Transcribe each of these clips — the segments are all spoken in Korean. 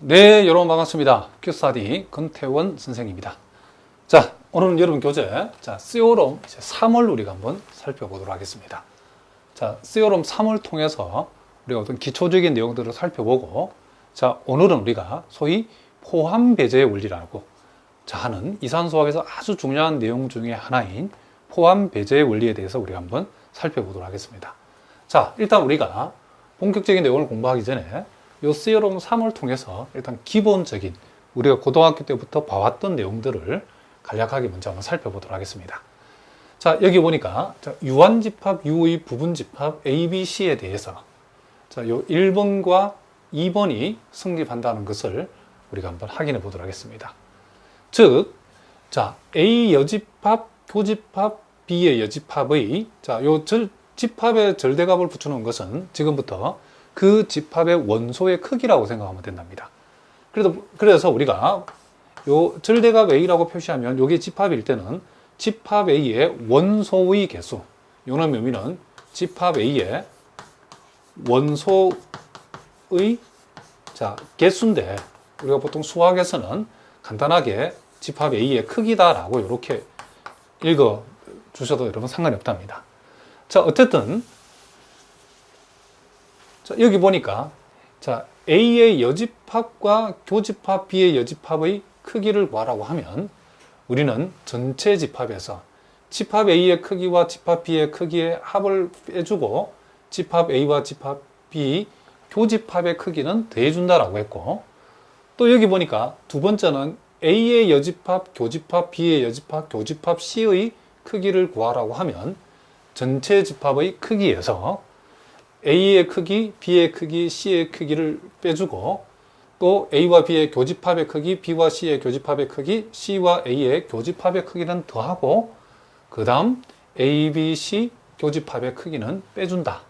네, 여러분 반갑습니다. 큐스타디 권태원 선생입니다. 자, 오늘은 여러분 교재, C오롬 3을 우리가 한번 살펴보도록 하겠습니다. 자, C오롬 3을 통해서 우리가 어떤 기초적인 내용들을 살펴보고, 자, 오늘은 우리가 소위 포함 배제의 원리라고 하는 이산수학에서 아주 중요한 내용 중에 하나인 포함 배제의 원리에 대해서 우리가 한번 살펴보도록 하겠습니다. 자, 일단 우리가 본격적인 내용을 공부하기 전에 이 C오롬 3을 통해서 일단 기본적인 우리가 고등학교 때부터 봐왔던 내용들을 간략하게 먼저 한번 살펴보도록 하겠습니다. 자, 여기 보니까 유한집합, U의 부분집합 A, B, C에 대해서 요 1번과 2번이 성립한다는 것을 우리가 한번 확인해 보도록 하겠습니다. 즉, A 여집합, 교집합, B의 여집합의 요 집합의 절대값을 붙여놓은 것은 지금부터 그 집합의 원소의 크기라고 생각하면 된답니다. 그래서 우리가 요 절대값 A라고 표시하면 요게 집합일 때는 집합 A의 원소의 개수, 요놈의 의미는 집합 A의 원소의 개수인데, 우리가 보통 수학에서는 간단하게 집합 A의 크기다라고 이렇게 읽어 주셔도 여러분 상관이 없답니다. 자, 어쨌든 여기 보니까 A의 여집합과 교집합 B의 여집합의 크기를 구하라고 하면 우리는 전체 집합에서 집합 A의 크기와 집합 B의 크기의 합을 빼주고 집합 A와 집합 B 교집합의 크기는 더해준다라고 했고, 또 여기 보니까 두 번째는 A의 여집합, 교집합, B의 여집합, 교집합 C의 크기를 구하라고 하면 전체 집합의 크기에서 A의 크기, B의 크기, C의 크기를 빼주고, 또 A와 B의 교집합의 크기, B와 C의 교집합의 크기, C와 A의 교집합의 크기는 더하고, 그 다음 A, B, C 교집합의 크기는 빼준다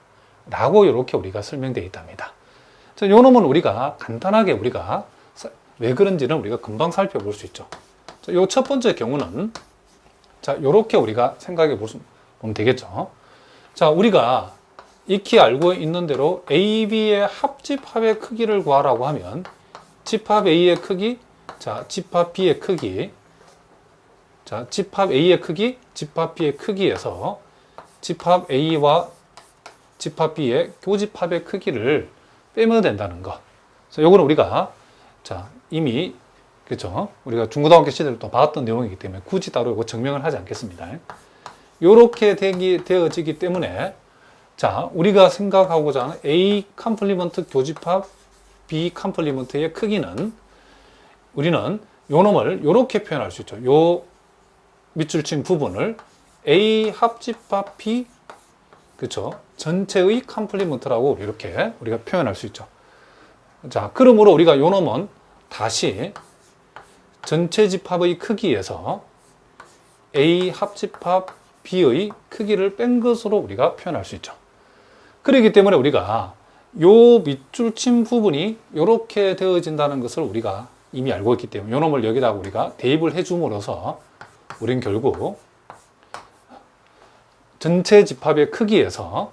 라고 이렇게 우리가 설명되어 있답니다. 자, 요 놈은 우리가 간단하게 우리가 왜 그런지는 우리가 금방 살펴볼 수 있죠. 요 첫 번째 경우는 요렇게 우리가 생각해 보면 되겠죠. 자, 우리가 익히 알고 있는 대로 A, B의 합집합의 크기를 구하라고 하면 집합 A의 크기, 집합 B의 크기, 집합 A의 크기, 집합 B의 크기에서 집합 A와 집합 B의 교집합의 크기를 빼면 된다는 것. 요거는 우리가 이미 그렇죠? 우리가 중고등학교 시절에 또 봤던 내용이기 때문에 굳이 따로 이거 증명을 하지 않겠습니다. 요렇게 되어지기 때문에 우리가 생각하고자 하는 A 컴플리먼트 교집합 B 컴플리먼트의 크기는 우리는 요 놈을 요렇게 표현할 수 있죠. 요 밑줄 친 부분을 A 합집합 B 그렇죠? 전체의 컴플리먼트라고 이렇게 우리가 표현할 수 있죠. 그러므로 우리가 요 놈은 다시 전체 집합의 크기에서 A 합집합 B의 크기를 뺀 것으로 우리가 표현할 수 있죠. 그렇기 때문에 우리가 요 밑줄 친 부분이 이렇게 되어진다는 것을 우리가 이미 알고 있기 때문에 요 놈을 여기다가 우리가 대입을 해줌으로써 우리는 결국 전체 집합의 크기에서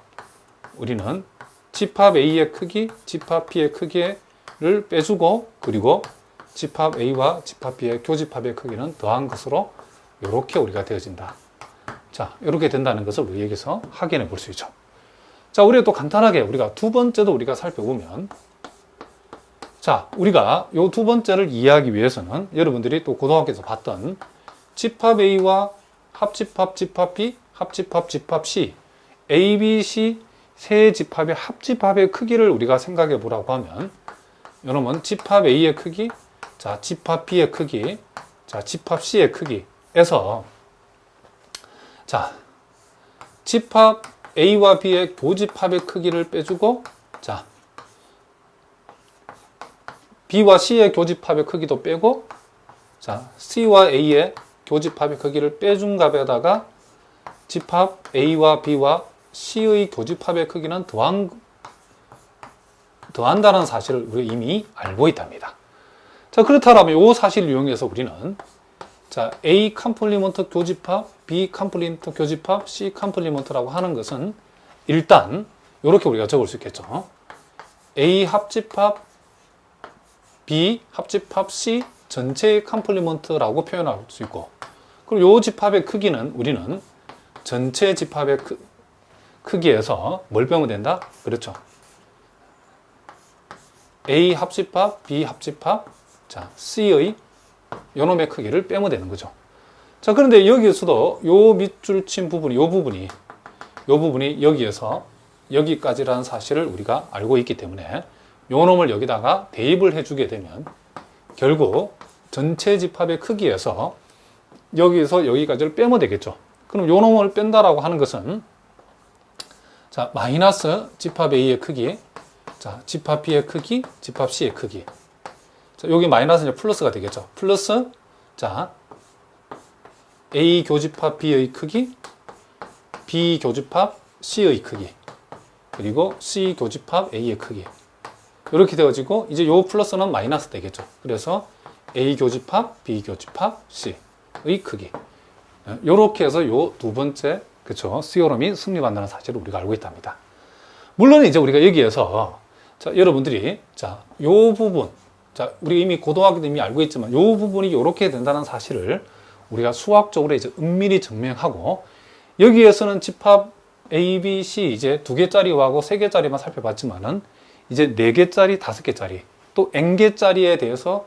우리는 집합 A의 크기, 집합 B의 크기를 빼주고, 그리고 집합 A와 집합 B의 교집합의 크기는 더한 것으로 이렇게 우리가 되어진다. 이렇게 된다는 것을 우리 여기서 확인해 볼 수 있죠. 우리가 또 간단하게 우리가 두 번째도 우리가 살펴보면, 우리가 요 두 번째를 이해하기 위해서는 여러분들이 또 고등학교에서 봤던 집합 A와 합집합 집합 B, 합집합 집합 C, A, B, C 세 집합의 합집합의 크기를 우리가 생각해 보라고 하면, 요놈은 집합 A의 크기, 집합 B의 크기, 집합 C의 크기에서 집합 A와 B의 교집합의 크기를 빼주고, B와 C의 교집합의 크기도 빼고, C와 A의 교집합의 크기를 빼준 값에다가 집합 A와 B와 C의 교집합의 크기는 더한다는 사실을 우리가 이미 알고 있답니다. 그렇다면 이 사실을 이용해서 우리는 A 컴플리먼트 교집합, B 컴플리먼트 교집합, C 컴플리먼트라고 하는 것은 일단 이렇게 우리가 적을 수 있겠죠. A 합집합 B 합집합 C 전체의 컴플리먼트라고 표현할 수 있고, 그리고 요 집합의 크기는 우리는 전체 집합의 크기에서 뭘 빼면 된다? 그렇죠. A 합집합, B 합집합, 자, C의 요놈의 크기를 빼면 되는 거죠. 자, 그런데 여기에서도 요 밑줄 친 부분이, 요 부분이 여기에서 여기까지라는 사실을 우리가 알고 있기 때문에 요 놈을 여기다가 대입을 해주게 되면 결국 전체 집합의 크기에서 여기서 여기까지를 빼면 되겠죠. 그럼 요 놈을 뺀다라고 하는 것은, 자, 마이너스 집합 A의 크기, 자, 집합 B의 크기, 집합 C의 크기. 자, 여기 마이너스는 플러스가 되겠죠. 플러스, 자, A 교집합 B의 크기, B 교집합 C의 크기, 그리고 C 교집합 A의 크기. 이렇게 되어지고, 이제 요 플러스는 마이너스 되겠죠. 그래서 A 교집합, B 교집합, C의 크기. 이렇게 해서 요 두 번째, 그쵸, C오름이 성립한다는 사실을 우리가 알고 있답니다. 물론 이제 우리가 여기에서, 자, 여러분들이, 자, 요 부분, 자, 우리 이미 고등학교 때 이미 알고 있지만, 요 부분이 이렇게 된다는 사실을 우리가 수학적으로 이제 은밀히 증명하고, 여기에서는 집합 A, B, C 이제 2개짜리하고 3개짜리만 살펴봤지만은, 이제 4개짜리, 5개짜리, 또 N개짜리에 대해서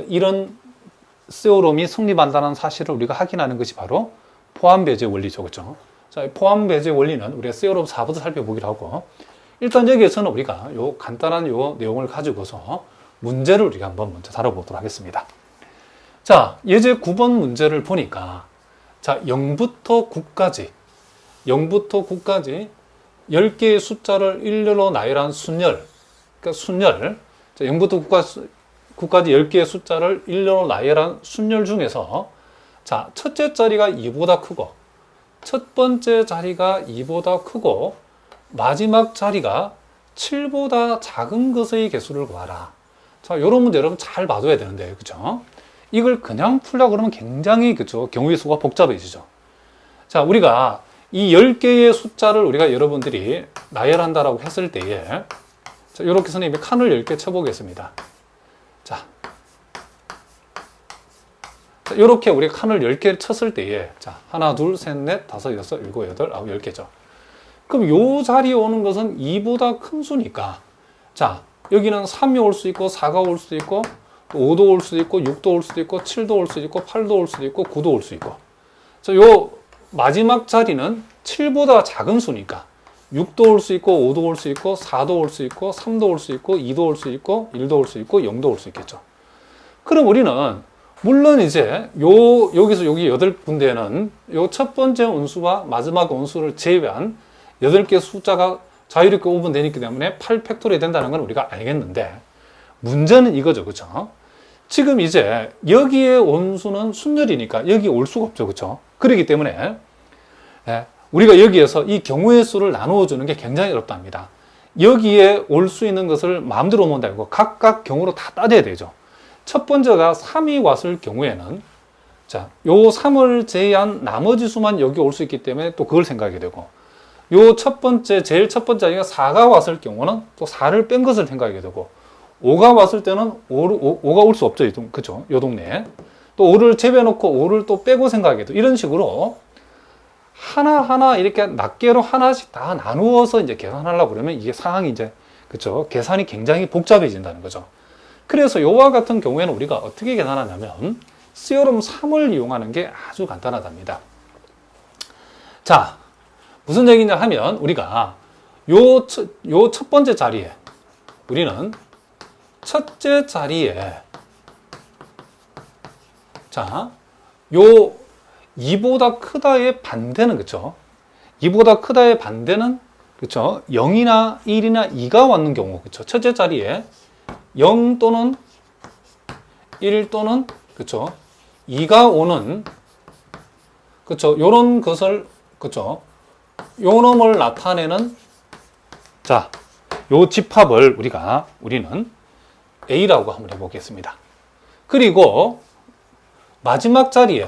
이런 세오롬이 성립한다는 사실을 우리가 확인하는 것이 바로 포함배제 원리죠. 그렇죠? 자, 포함배제 원리는 우리가 세오롬 4부터 살펴보기로 하고, 일단 여기에서는 우리가 요 간단한 요 내용을 가지고서 문제를 우리가 한번 먼저 다뤄보도록 하겠습니다. 자, 예제 9번 문제를 보니까, 자, 0부터 9까지 10개의 숫자를 일렬로 나열한 순열, 그러니까 순열, 자, 0부터 9까지 10개의 숫자를 일렬로 나열한 순열 중에서, 자, 첫째 자리가 2보다 크고, 첫 번째 자리가 2보다 크고, 마지막 자리가 7보다 작은 것의 개수를 구하라. 자, 이런 문제 여러분 잘 봐줘야 되는데, 그죠? 이걸 그냥 풀려고 그러면 굉장히, 그죠? 경우의 수가 복잡해지죠. 자, 우리가 이 10개의 숫자를 우리가 여러분들이 나열한다라고 했을 때에, 자, 이렇게 선생님이 칸을 10개 쳐보겠습니다. 자, 이렇게 우리가 칸을 10개를 쳤을 때에, 자, 하나, 둘, 셋, 넷, 다섯, 여섯, 일곱, 여덟, 아홉, 10개죠. 그럼 요 자리에 오는 것은 2보다 큰 수니까, 자, 여기는 3이 올 수 있고, 4가 올 수도 있고, 또 5도 올 수도 있고, 6도 올 수도 있고, 7도 올 수도 있고, 8도 올 수도 있고, 9도 올 수 있고. 자, 요 마지막 자리는 7보다 작은 수니까 6도 올 수 있고, 5도 올 수 있고, 4도 올 수 있고, 3도 올 수 있고, 2도 올 수 있고, 1도 올 수 있고, 0도 올 수 있겠죠. 그럼 우리는 물론 이제 여기서 여기 8군데는 요 첫 번째 온수와 마지막 온수를 제외한 8개 숫자가 자유롭게 오분되기 때문에 8팩토리얼이 된다는 건 우리가 알겠는데, 문제는 이거죠. 그렇죠? 지금 이제 여기에 온수는 순열이니까 여기 올 수가 없죠. 그렇죠? 그렇기 때문에 우리가 여기에서 이 경우의 수를 나누어 주는 게 굉장히 어렵답니다. 여기에 올 수 있는 것을 마음대로 오면 되고 각각 경우로 다 따져야 되죠. 첫 번째가 3이 왔을 경우에는, 자, 요 3을 제외한 나머지 수만 여기 올 수 있기 때문에 또 그걸 생각하게 되고, 요 첫 번째, 제일 첫 번째 자리가 4가 왔을 경우는 또 4를 뺀 것을 생각하게 되고, 5가 왔을 때는 5가 올 수 없죠. 그죠? 요 동네에. 또 5를 제외해놓고 5를 또 빼고 생각하게 되고, 이런 식으로 하나하나 이렇게 낱개로 하나씩 다 나누어서 이제 계산하려고 그러면 이게 상황이 이제, 그죠? 계산이 굉장히 복잡해진다는 거죠. 그래서 요와 같은 경우에는 우리가 어떻게 계산하냐면, 세오롬 3을 이용하는 게 아주 간단하답니다. 자, 무슨 얘기냐 하면, 우리가 요 첫 번째 자리에, 우리는 첫째 자리에, 자, 요 2보다 크다의 반대는, 그쵸? 2보다 크다의 반대는, 그쵸? 0이나 1이나 2가 왔는 경우, 그쵸? 첫째 자리에 0 또는 1 또는, 그쵸? 2가 오는, 그쵸? 요런 것을, 그쵸? 요 놈을 나타내는, 자, 요 집합을 우리는 A라고 한번 해보겠습니다. 그리고 마지막 자리에,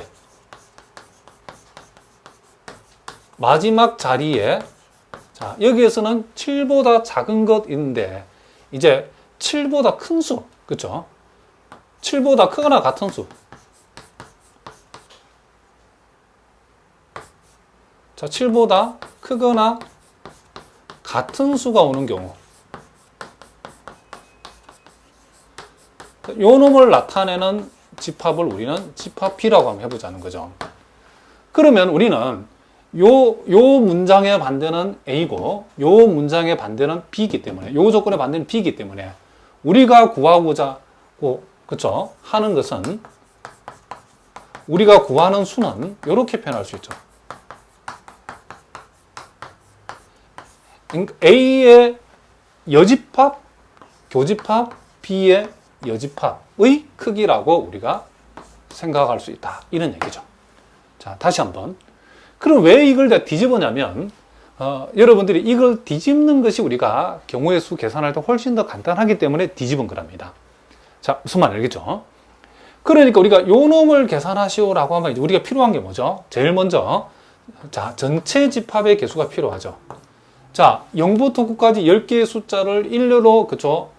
자, 여기에서는 7보다 작은 것 있는데, 이제 7보다 큰 수, 그쵸? 7보다 크거나 같은 수. 자, 7보다 크거나 같은 수가 오는 경우. 요 놈을 나타내는 집합을 우리는 집합 B라고 한번 해보자는 거죠. 그러면 우리는 요 문장의 반대는 A고 요 문장의 반대는 B이기 때문에 요 조건의 반대는 B이기 때문에 우리가 구하고자 그쵸? 하는 것은 우리가 구하는 수는 이렇게 표현할 수 있죠. A의 여집합, 교집합, B의 여집합의 크기라고 우리가 생각할 수 있다. 이런 얘기죠. 자, 다시 한번. 그럼 왜 이걸 다 뒤집어냐면 여러분들이 이걸 뒤집는 것이 우리가 경우의 수 계산할 때 훨씬 더 간단하기 때문에 뒤집은 거랍니다. 자, 무슨 말 알겠죠? 그러니까 우리가 요 놈을 계산하시오라고 하면 이제 우리가 필요한 게 뭐죠? 제일 먼저 자, 전체 집합의 개수가 필요하죠. 자, 0부터 9까지 10개의 숫자를 일렬로 그쵸?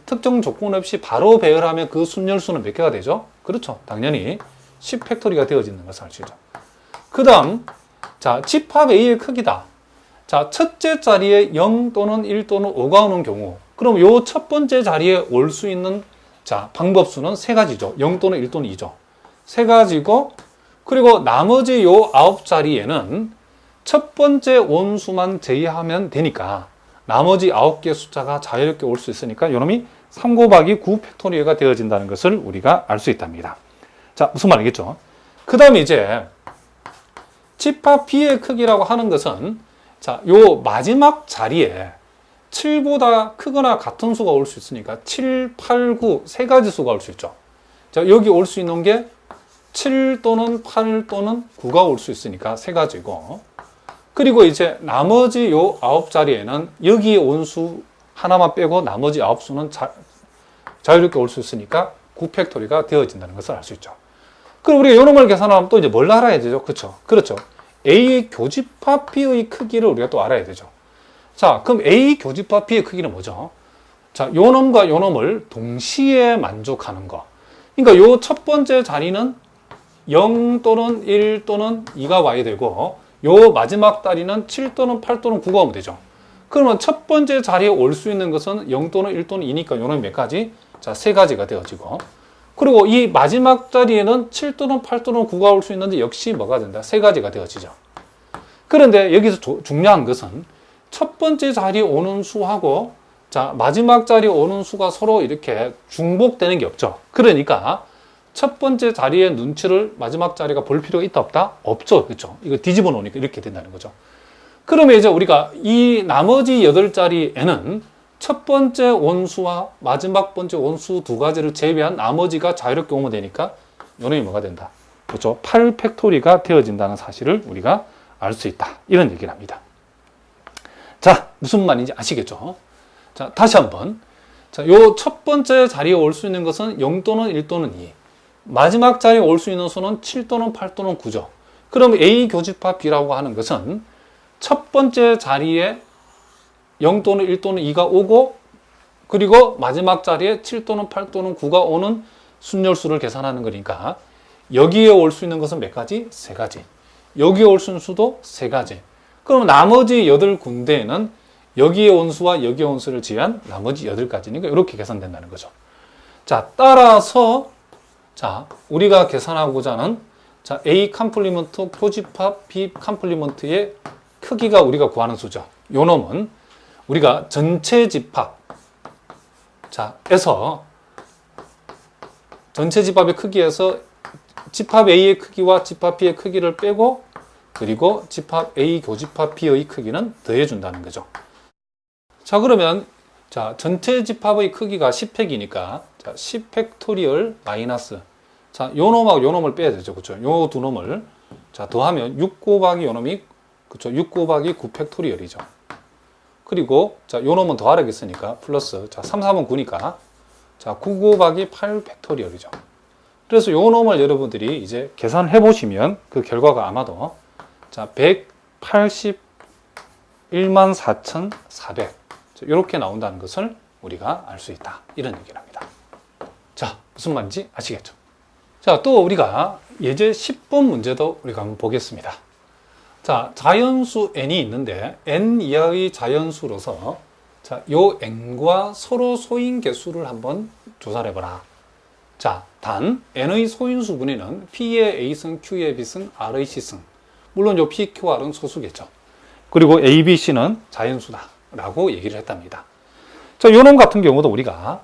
특정 조건 없이 바로 배열하면 그 순열수는 몇 개가 되죠? 그렇죠. 당연히 10팩토리가 되어지는 것을 알 수 있죠. 그 다음, 자, 집합 A의 크기다. 자, 첫째 자리에 0 또는 1 또는 5가 오는 경우, 그럼 요 첫 번째 자리에 올 수 있는 자, 방법수는 세 가지죠. 0 또는 1 또는 2죠. 세 가지고, 그리고 나머지 요 9자리에는 첫 번째 원수만 제외하면 되니까 나머지 9개 숫자가 자유롭게 올 수 있으니까 이놈이 3 곱하기 9 팩토리얼가 되어진다는 것을 우리가 알 수 있답니다. 자, 무슨 말이겠죠? 그 다음에 이제 집합 B의 크기라고 하는 것은 자, 요 마지막 자리에 7보다 크거나 같은 수가 올 수 있으니까 7, 8, 9 세 가지 수가 올 수 있죠. 자, 여기 올 수 있는 게 7 또는 8 또는 9가 올 수 있으니까 세 가지고, 그리고 이제 나머지 요 9자리에는 여기에 온 수 하나만 빼고 나머지 9수는 자유롭게 올 수 있으니까 9팩토리가 되어진다는 것을 알 수 있죠. 그럼 우리가 요놈을 계산하면 또 이제 뭘 알아야 되죠? 그렇죠? 그렇죠. A의 교집합 B의 크기를 우리가 또 알아야 되죠. 자, 그럼 A 교집합 B의 크기는 뭐죠? 자, 요 놈과 요 놈을 동시에 만족하는 거. 그러니까 요 첫 번째 자리는 0 또는 1 또는 2가 와야 되고, 요 마지막 자리는 7 또는 8 또는 9가 오면 되죠. 그러면 첫 번째 자리에 올 수 있는 것은 0 또는 1 또는 2니까 요 놈이 몇 가지? 자, 세 가지가 되어지고, 그리고 이 마지막 자리에는 7 또는 8 또는 9가 올 수 있는데 역시 뭐가 된다? 세 가지가 되어지죠. 그런데 여기서 중요한 것은 첫 번째 자리에 오는 수하고 자, 마지막 자리에 오는 수가 서로 이렇게 중복되는 게 없죠. 그러니까 첫 번째 자리의 눈치를 마지막 자리가 볼 필요가 있다 없다? 없죠. 그렇죠? 이거 뒤집어 놓으니까 이렇게 된다는 거죠. 그러면 이제 우리가 이 나머지 8자리에는 첫 번째 원수와 마지막 번째 원수 두 가지를 제외한 나머지가 자유롭게 오면 되니까 요놈이 뭐가 된다? 그렇죠? 8팩토리가 되어진다는 사실을 우리가 알 수 있다. 이런 얘기를 합니다. 자, 무슨 말인지 아시겠죠? 자, 다시 한번. 자, 요 첫 번째 자리에 올 수 있는 것은 0 또는 1 또는 2. 마지막 자리에 올 수 있는 수는 7 또는 8 또는 9죠. 그럼 A 교집합 B라고 하는 것은 첫 번째 자리에 0 또는 1 또는 2가 오고, 그리고 마지막 자리에 7 또는 8 또는 9가 오는 순열수를 계산하는 거니까 여기에 올 수 있는 것은 몇 가지? 세 가지. 여기에 올 수 있는 수도 세 가지. 그럼 나머지 8군데에는 여기에 온 수와 여기에 온 수를 제외한 나머지 8가지니까 이렇게 계산된다는 거죠. 자, 따라서 자, 우리가 계산하고자 하는 자, A 컴플리먼트 교집합 B 컴플리먼트의 크기가 우리가 구하는 수죠. 요 놈은 우리가 전체 집합 자, 에서 전체 집합의 크기에서 집합 A의 크기와 집합 B의 크기를 빼고, 그리고 집합 A 교집합 B의 크기는 더해준다는 거죠. 자, 그러면 자, 전체 집합의 크기가 10팩이니까 자, 10팩토리얼 마이너스 자, 요 놈하고 요 놈을 빼야 되죠. 그렇죠? 요 두 놈을 자, 더하면 6 곱하기 요 놈이 그렇죠? 6 곱하기 9팩토리얼이죠. 그리고 자, 요 놈은 더하라겠으니까 플러스 자, 3, 3은 9니까 자, 9 곱하기 8팩토리얼이죠. 그래서 요 놈을 여러분들이 이제 계산해 보시면 그 결과가 아마도 자, 181만 4,400 이렇게 나온다는 것을 우리가 알 수 있다. 이런 얘기를 합니다. 자, 무슨 말인지 아시겠죠? 자, 또 우리가 예제 10번 문제도 우리가 한번 보겠습니다. 자, 자연수 n이 있는데 n 이하의 자연수로서 자, 요 n과 서로 소인 개수를 한번 조사를 해보라. 자, 단 n의 소인수 분위는 p의 a승, q의 b승, r의 c승. 물론 요 p, q, r은 소수겠죠. 그리고 a, b, c는 자연수다 라고 얘기를 했답니다. 자, 요놈 같은 경우도 우리가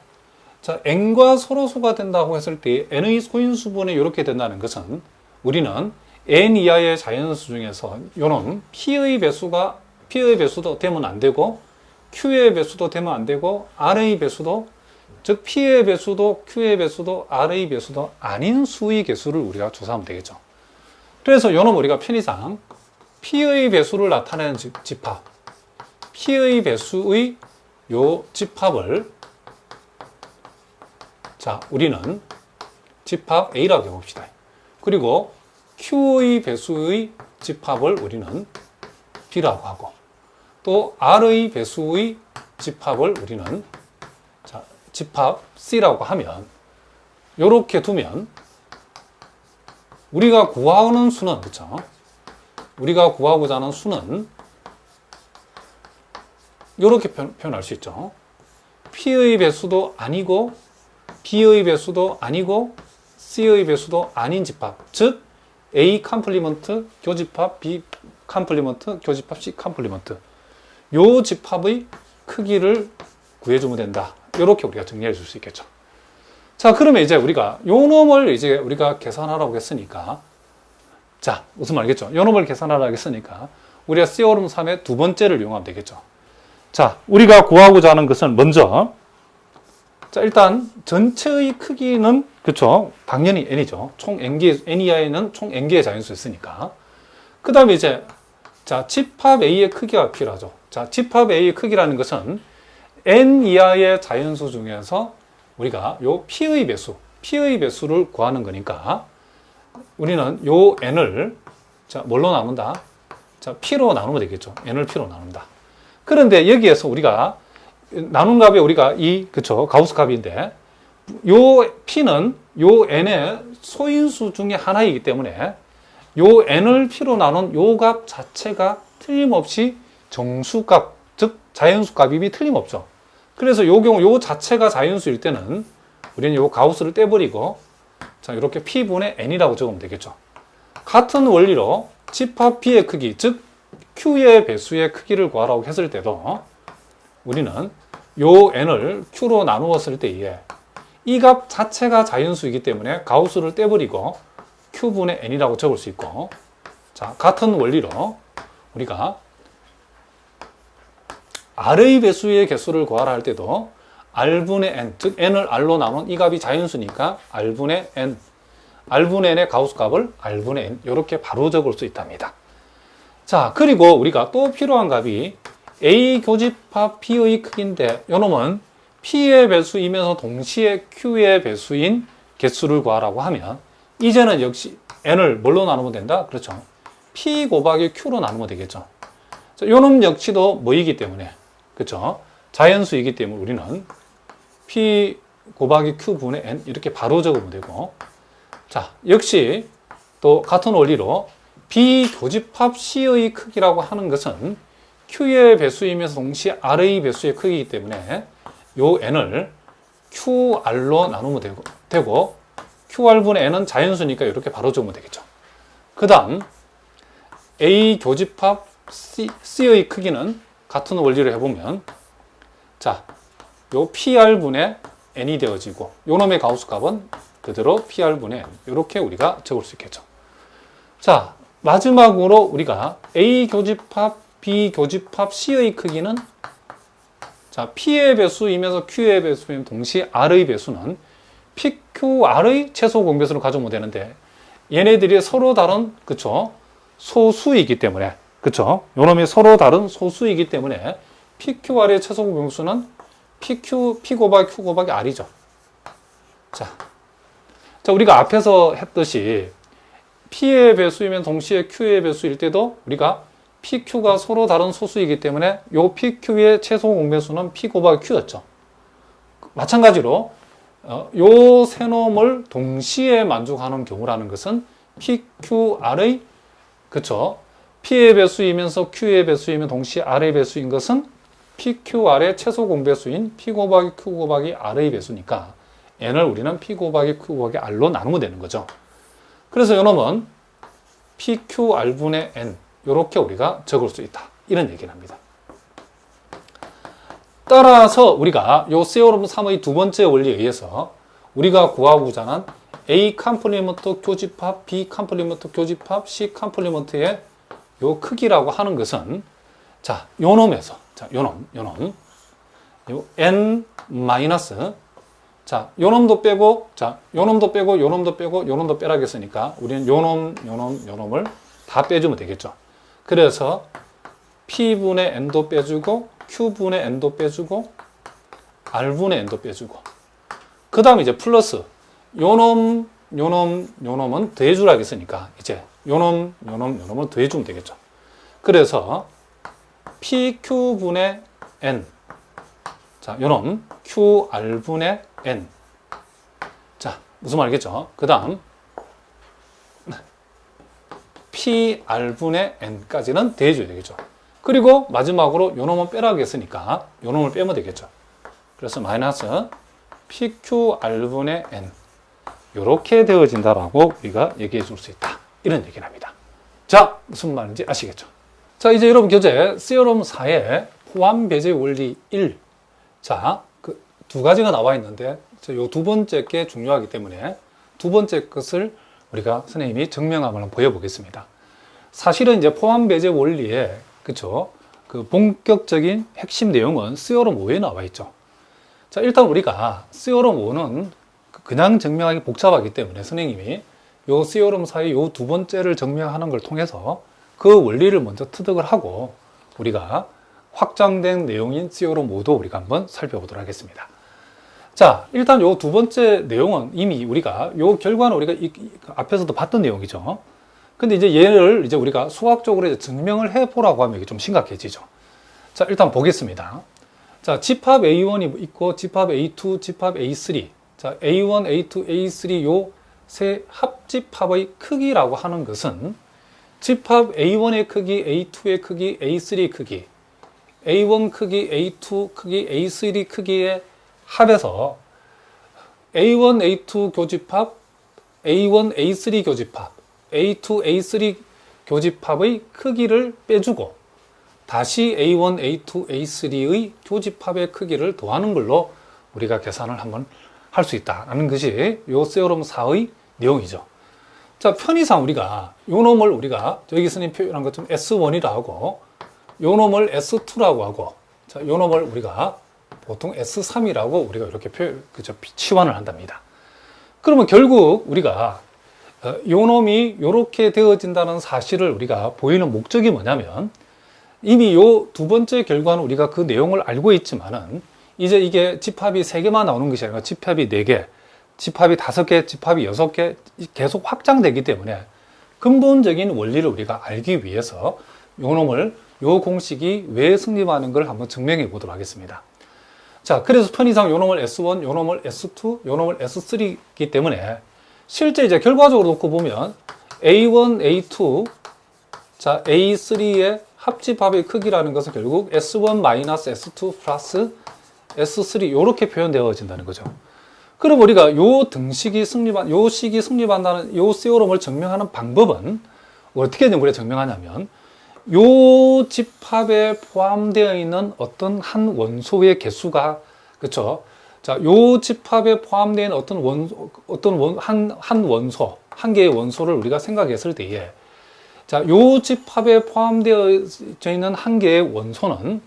자, n과 서로수가 된다고 했을 때 n의 소인수분이 이렇게 된다는 것은 우리는 n 이하의 자연수 중에서 요놈 p의 배수도 되면 안 되고 q의 배수도 되면 안 되고 r의 배수도 즉 p의 배수도 q의 배수도 r의 배수도 아닌 수의 개수를 우리가 조사하면 되겠죠. 그래서 요놈 우리가 편의상 p의 배수를 나타내는 집합 p의 배수의 요 집합을 자, 우리는 집합 A라고 해봅시다. 그리고 Q의 배수의 집합을 우리는 B라고 하고 또 R의 배수의 집합을 우리는 자, 집합 C라고 하면 이렇게 두면 우리가 구하는 수는 그렇죠? 우리가 구하고자 하는 수는 이렇게 표현할 수 있죠. P의 배수도 아니고 B의 배수도 아니고 C의 배수도 아닌 집합, 즉 A 컴플리먼트 교집합 B 컴플리먼트 교집합 C 컴플리먼트 요 집합의 크기를 구해주면 된다. 이렇게 우리가 정리해 줄 수 있겠죠. 자, 그러면 이제 우리가 요 놈을 이제 우리가 계산하라고 했으니까 자, 무슨 말이겠죠? 요 놈을 계산하라고 했으니까 우리가 C오름 3의 두 번째를 이용하면 되겠죠. 자, 우리가 구하고자 하는 것은 먼저 자, 일단 전체의 크기는 그렇죠. 당연히 n이죠. 총 n개 n 이하에는 총 n개의 자연수 있으니까. 그다음에 이제 자, 집합 A의 크기가 필요하죠. 자, 집합 A의 크기라는 것은 n 이하의 자연수 중에서 우리가 요 p의 배수를 구하는 거니까 우리는 요 n을 자, 뭘로 나눈다? 자, p로 나누면 되겠죠. n을 p로 나눈다. 그런데 여기에서 우리가 나눈 값이 우리가 그쵸, 가우스 값인데, 요 P는 요 N의 소인수 중에 하나이기 때문에, 요 N을 P로 나눈 요 값 자체가 틀림없이 정수값, 즉, 자연수 값이 틀림없죠. 그래서 요 경우 요 자체가 자연수일 때는, 우리는 요 가우스를 떼버리고, 자, 이렇게 P분의 N이라고 적으면 되겠죠. 같은 원리로 집합 B의 크기, 즉, Q의 배수의 크기를 구하라고 했을 때도, 우리는 요 n을 q로 나누었을 때에 이 값 자체가 자연수이기 때문에 가우스를 떼버리고 q분의 n이라고 적을 수 있고 자, 같은 원리로 우리가 r의 배수의 개수를 구하라 할 때도 r분의 n, 즉 n을 r로 나눈 이 값이 자연수니까 r분의 n, r분의 n의 가우스 값을 r분의 n 이렇게 바로 적을 수 있답니다. 자, 그리고 우리가 또 필요한 값이 A 교집합 P의 크기인데 요놈은 P의 배수이면서 동시에 Q의 배수인 개수를 구하라고 하면 이제는 역시 N을 뭘로 나누면 된다? 그렇죠. P 곱하기 Q로 나누면 되겠죠. 자, 요놈 역시도 뭐이기 때문에 그렇죠. 자연수이기 때문에 우리는 P 곱하기 Q분의 N 이렇게 바로 적으면 되고 자, 역시 또 같은 원리로 B 교집합 C의 크기라고 하는 것은 Q의 배수이면서 동시에 R의 배수의 크기이기 때문에 요 n을 QR로 나누면 되고 QR분의 n은 자연수니까 이렇게 바로 적으면 되겠죠. 그 다음 A 교집합 C의 크기는 같은 원리를 해보면 자, 요 PR분의 n이 되어지고 요 놈의 가우스 값은 그대로 PR분의 n 이렇게 우리가 적을 수 있겠죠. 자, 마지막으로 우리가 A 교집합 B 교집합 C의 크기는 자, P의 배수이면서 Q의 배수이면 동시에 R의 배수는 PQR의 최소 공배수를 가져오면 되는데 얘네들이 서로 다른 그쵸 소수이기 때문에 그쵸 요놈이 서로 다른 소수이기 때문에 PQR의 최소 공배수는 P 곱하기 Q 곱하기 R이죠. 자, 우리가 앞에서 했듯이 P의 배수이면 동시에 Q의 배수일 때도 우리가 PQ가 서로 다른 소수이기 때문에 요 PQ의 최소 공배수는 P 곱하기 Q였죠. 마찬가지로 요 세 놈을 동시에 만족하는 경우라는 것은 PQR의 그쵸? P의 배수이면서 Q의 배수이면 동시에 R의 배수인 것은 PQR의 최소 공배수인 P 곱하기 Q 곱하기 R의 배수니까 N을 우리는 P 곱하기 Q 곱하기 R로 나누면 되는 거죠. 그래서 이놈은 PQR분의 N 이렇게 우리가 적을 수 있다. 이런 얘기를 합니다. 따라서 우리가 요 세오름 3의 두 번째 원리에 의해서 우리가 구하고자 하는 A 컴플리먼트 교집합, B 컴플리먼트 교집합, C 컴플리먼트의 요 크기라고 하는 것은 자, 요 놈에서 자, 요 N 마이너스 자, 요 놈도 빼고 자, 요 놈도 빼고 요 놈도 빼고 요 놈도 빼라고 했으니까 우리는 요 놈을 다 빼주면 되겠죠. 그래서 P분의 N도 빼주고 Q분의 N도 빼주고 R분의 N도 빼주고 그 다음에 이제 플러스 요놈은 더해주라고 했으니까 이제 요놈을 더해주면 되겠죠. 그래서 PQ분의 N 자, 요놈 QR분의 N 자, 무슨 말이겠죠? 그 다음 PR분의 N까지는 더해줘야 되겠죠. 그리고 마지막으로 요놈은 빼라고 했으니까 요놈을 빼면 되겠죠. 그래서 마이너스 PQR분의 N 이렇게 되어진다라고 우리가 얘기해 줄 수 있다. 이런 얘기를 합니다. 자, 무슨 말인지 아시겠죠? 자, 이제 여러분 교재 세오름 4의 포함 배제 원리 1. 자, 그 두 가지가 나와 있는데 요 두 번째 게 중요하기 때문에 두 번째 것을 우리가 선생님이 증명함을 한번 보여보겠습니다. 사실은 이제 포함 배제 원리에 그쵸? 그 본격적인 핵심 내용은 세오름 5에 나와 있죠. 자, 일단 우리가 세오름 5는 그냥 증명하기 복잡하기 때문에 선생님이 요 세오름 4의 요 두 번째를 증명하는 걸 통해서 그 원리를 먼저 터득을 하고 우리가 확장된 내용인 세오름 5도 우리가 한번 살펴보도록 하겠습니다. 자, 일단 요 두 번째 내용은 이미 우리가 요 결과는 우리가 앞에서도 봤던 내용이죠. 근데 이제 얘를 이제 우리가 수학적으로 이제 증명을 해보라고 하면 이게 좀 심각해지죠. 자, 일단 보겠습니다. 자, 집합 A1이 있고, 집합 A2, 집합 A3. 자, A1, A2, A3 요 세 합집합의 크기라고 하는 것은 집합 A1의 크기, A2의 크기, A3의 크기, A1 크기, A2 크기, A3 크기의 합에서 A1, A2 교집합, A1, A3 교집합, A2, A3 교집합의 크기를 빼주고 다시 A1, A2, A3의 교집합의 크기를 더하는 걸로 우리가 계산을 한번 할 수 있다는 것이 요 세오름 4의 내용이죠. 자, 편의상 우리가 요 놈을 우리가 여기 선생님 표현한 것처럼 S1이라고 하고 요 놈을 S2라고 하고 자, 요 놈을 우리가 보통 S3이라고 우리가 이렇게 치환을 한답니다. 그러면 결국 우리가 요 놈이 이렇게 되어진다는 사실을 우리가 보이는 목적이 뭐냐면 이미 요 두 번째 결과는 우리가 그 내용을 알고 있지만은 이제 이게 집합이 3개만 나오는 것이 아니라 집합이 4개, 집합이 5개, 집합이 6개 계속 확장되기 때문에 근본적인 원리를 우리가 알기 위해서 요 놈을 요 공식이 왜 성립하는 걸 한번 증명해 보도록 하겠습니다. 자, 그래서 편의상 요 놈을 S1, 요 놈을 S2, 요 놈을 S3이기 때문에 실제 이제 결과적으로 놓고 보면 A1, A2, 자, A3의 합집합의 크기라는 것은 결국 S1-S2 플러스 S3 이렇게 표현되어진다는 거죠. 그럼 우리가 요 식이 성립한다는 요 세오름을 증명하는 방법은 어떻게 우리가 증명하냐면 요 집합에 포함되어 있는 어떤 한 원소의 개수가 그렇죠. 자, 요 집합에 포함되어 있는 한 원소, 한 개의 원소를 우리가 생각했을 때에 자, 요 집합에 포함되어 있는 한 개의 원소는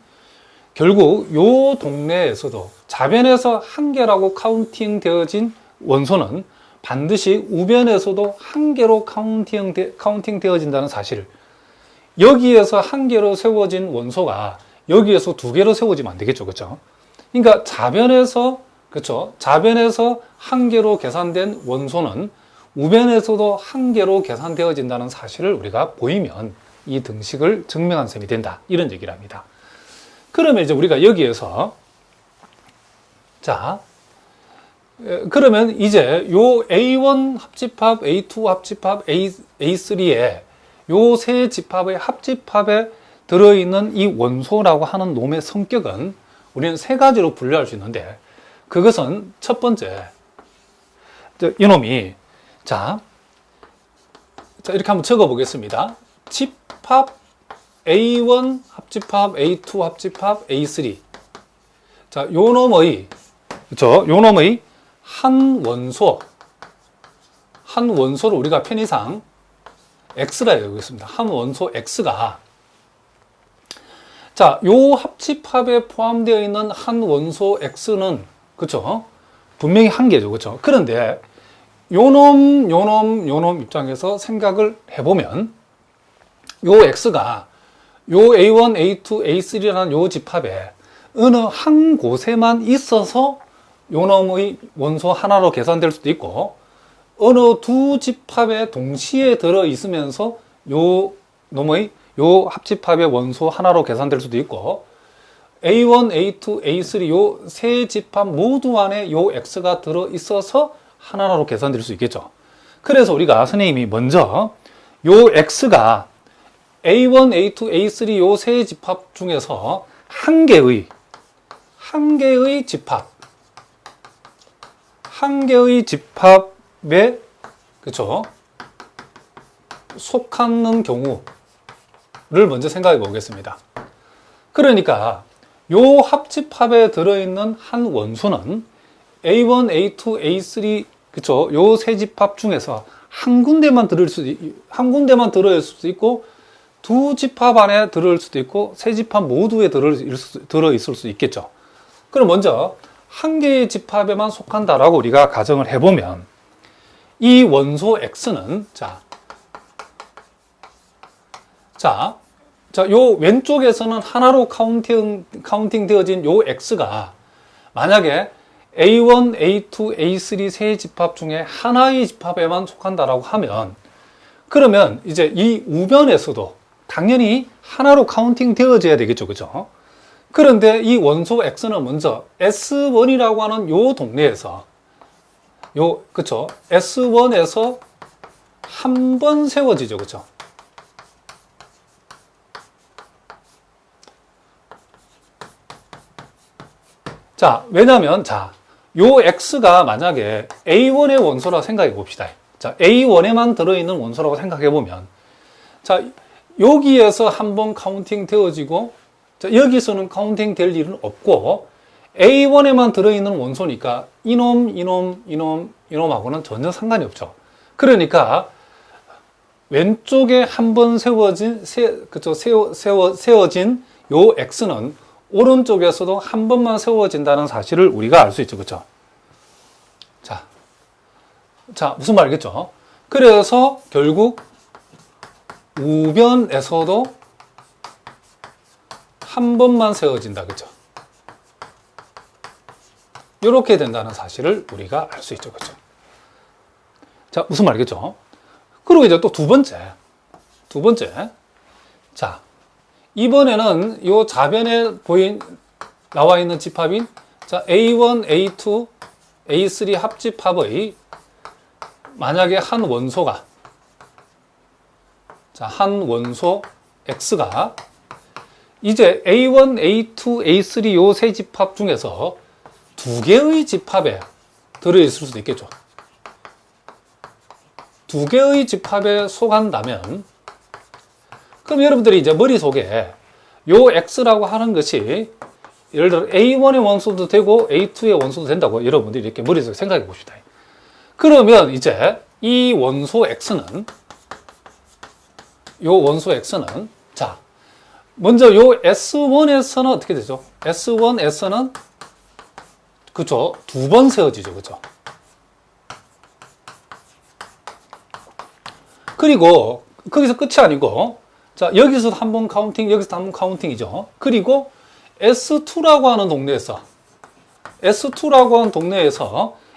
결국 요 동네에서도 좌변에서 한 개라고 카운팅 되어진 원소는 반드시 우변에서도 한 개로 카운팅 되어진다는 사실. 여기에서 한 개로 세워진 원소가 여기에서 2개로 세워지면 안 되겠죠. 그렇죠? 그러니까 좌변에서 그렇죠? 좌변에서 한 개로 계산된 원소는 우변에서도 한 개로 계산되어진다는 사실을 우리가 보이면 이 등식을 증명한 셈이 된다. 이런 얘기를 합니다. 그러면 이제 우리가 여기에서 자, 그러면 이제 요 A1 합집합, A2 합집합, A3에 요 세 집합의 합집합에 들어있는 이 원소라고 하는 놈의 성격은 우리는 세 가지로 분류할 수 있는데, 그것은 첫 번째, 이놈이, 자, 이렇게 한번 적어 보겠습니다. 집합 A1 합집합, A2 합집합, A3. 자, 요 놈의, 그쵸? 요 놈의 한 원소를 우리가 편의상 X라 여기겠습니다. 한 원소 X가, 자, 요 합집합에 포함되어 있는 한 원소 X는, 그쵸? 분명히 한 개죠. 그쵸? 그런데, 요놈 입장에서 생각을 해보면, 요 X가, 요 A1, A2, A3라는 요 집합에 어느 한 곳에만 있어서 요 놈의 원소 하나로 계산될 수도 있고, 어느 두 집합에 동시에 들어 있으면서 요 놈의 요 합집합의 원소 하나로 계산될 수도 있고, A1, A2, A3 요 세 집합 모두 안에 요 X가 들어 있어서 하나로 계산될 수 있겠죠. 그래서 우리가 선생님이 먼저 요 X가 A1, A2, A3 요 세 집합 중에서 한 개의 집합에, 그쵸, 속하는 경우를 먼저 생각해 보겠습니다. 그러니까 요 합집합에 들어있는 한 원소는 A1, A2, A3, 그쵸, 요 세 집합 중에서 한 군데만 들어있을 수도 있고, 두 집합 안에 들어있을 수도 있고, 세 집합 모두에 들어있을 수 있겠죠. 그럼 먼저 한 개의 집합에만 속한다라고 우리가 가정을 해보면, 이 원소 X는, 요 왼쪽에서는 하나로 카운팅 되어진 요 X가 만약에 A1, A2, A3 세 집합 중에 하나의 집합에만 속한다라고 하면, 그러면 이제 이 우변에서도 당연히 하나로 카운팅 되어져야 되겠죠. 그죠? 그런데 이 원소 X는 먼저 S1이라고 하는 요 동네에서, 그쵸? S1에서 한 번 세워지죠. 그쵸? 자, 왜냐면, 요 X가 만약에 A1의 원소라고 생각해 봅시다. 자, A1에만 들어있는 원소라고 생각해 보면, 자, 여기에서 한 번 카운팅 되어지고, 자, 여기서는 카운팅 될 일은 없고, A1에만 들어있는 원소니까, 이놈하고는 전혀 상관이 없죠. 그러니까, 왼쪽에 한 번 세워진 요 X는 오른쪽에서도 한 번만 세워진다는 사실을 우리가 알 수 있죠. 그렇죠? 자, 무슨 말이겠죠? 그래서 결국 우변에서도 한 번만 세워진다. 그렇죠? 이렇게 된다는 사실을 우리가 알 수 있죠. 그렇죠? 자, 무슨 말이겠죠? 그리고 이제 또 두 번째. 자, 이번에는 이 좌변에 나와 있는 집합인, 자, A1, A2, A3 합집합의 만약에 한 원소가, 한 원소 X가 이제 A1, A2, A3 요 세 집합 중에서 두 개의 집합에 들어있을 수도 있겠죠. 두 개의 집합에 속한다면, 그럼 여러분들이 이제 머릿속에 요 X라고 하는 것이 예를 들어 A1의 원소도 되고 A2의 원소도 된다고 여러분들이 이렇게 머릿속에 생각해 봅시다. 그러면 이제 이 원소 X는, 자, 먼저 요 S1에서는 어떻게 되죠? S1에서는, 그쵸, 두 번 세워지죠. 그쵸? 그리고 거기서 끝이 아니고, 자, 여기서도 한 번 카운팅, 여기서도 한 번 카운팅이죠. 그리고 S2라고 하는 동네에서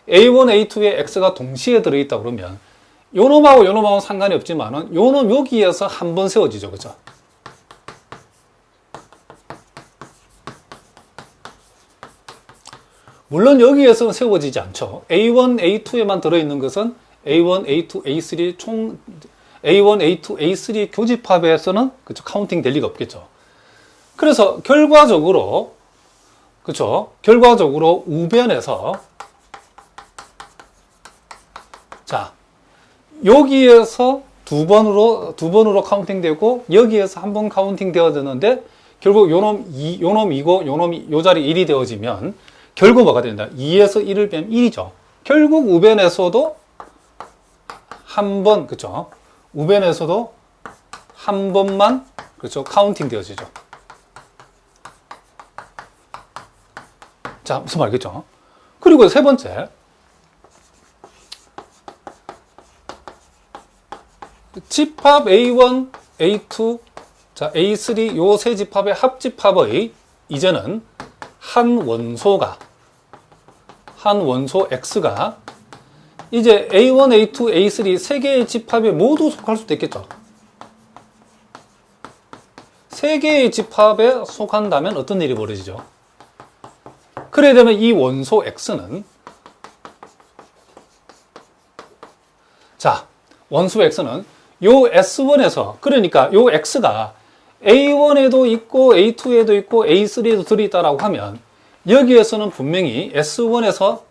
A1, A2의 X가 동시에 들어있다 그러면 요놈하고 상관이 없지만은 요놈 여기에서 한 번 세워지죠. 그죠? 물론 여기에서는 세워지지 않죠. A1, A2에만 들어있는 것은 A1, A2, A3 총 A1, A2, A3 교집합에서는 그쵸, 카운팅 될 리가 없겠죠. 그래서 결과적으로 그쵸, 결과적으로 우변에서 자 여기에서 두 번으로 카운팅 되고 여기에서 한 번 카운팅 되어졌는데 결국 요놈 2고 요놈이 요 자리 1이 되어지면 결국 뭐가 된다? 2에서 1을 빼면 1이죠. 결국 우변에서도 한 번, 그쵸? 우변에서도 한 번만, 그쵸? 카운팅 되어지죠. 자, 무슨 말이겠죠? 그리고 세 번째. 집합 A1, A2, 자, A3 요 세 집합의 합집합의 이제는 한 원소 X가 이제 A1, A2, A3 세 개의 집합에 모두 속할 수도 있겠죠. 세 개의 집합에 속한다면 어떤 일이 벌어지죠? 그래 되면 이 원소 X는 자, 원소 X는 요 S1에서 그러니까 요 X가 A1에도 있고 A2에도 있고 A3에도 들어있다라고 하면 여기에서는 분명히 S1에서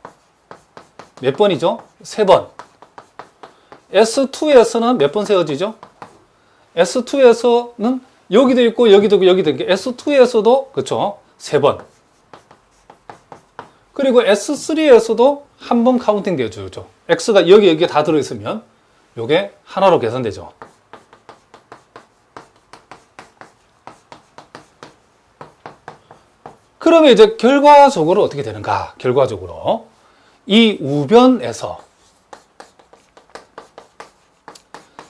몇 번이죠? 3번. S2에서는 몇 번 세워지죠? S2에서는 여기도 있고 여기도 있고 여기도 있고 S2에서도 그렇죠? 3번. 그리고 S3에서도 한 번 카운팅 되어주죠. X가 여기에 다 들어있으면 요게 하나로 계산되죠. 그러면 이제 결과적으로 어떻게 되는가? 결과적으로 이 우변에서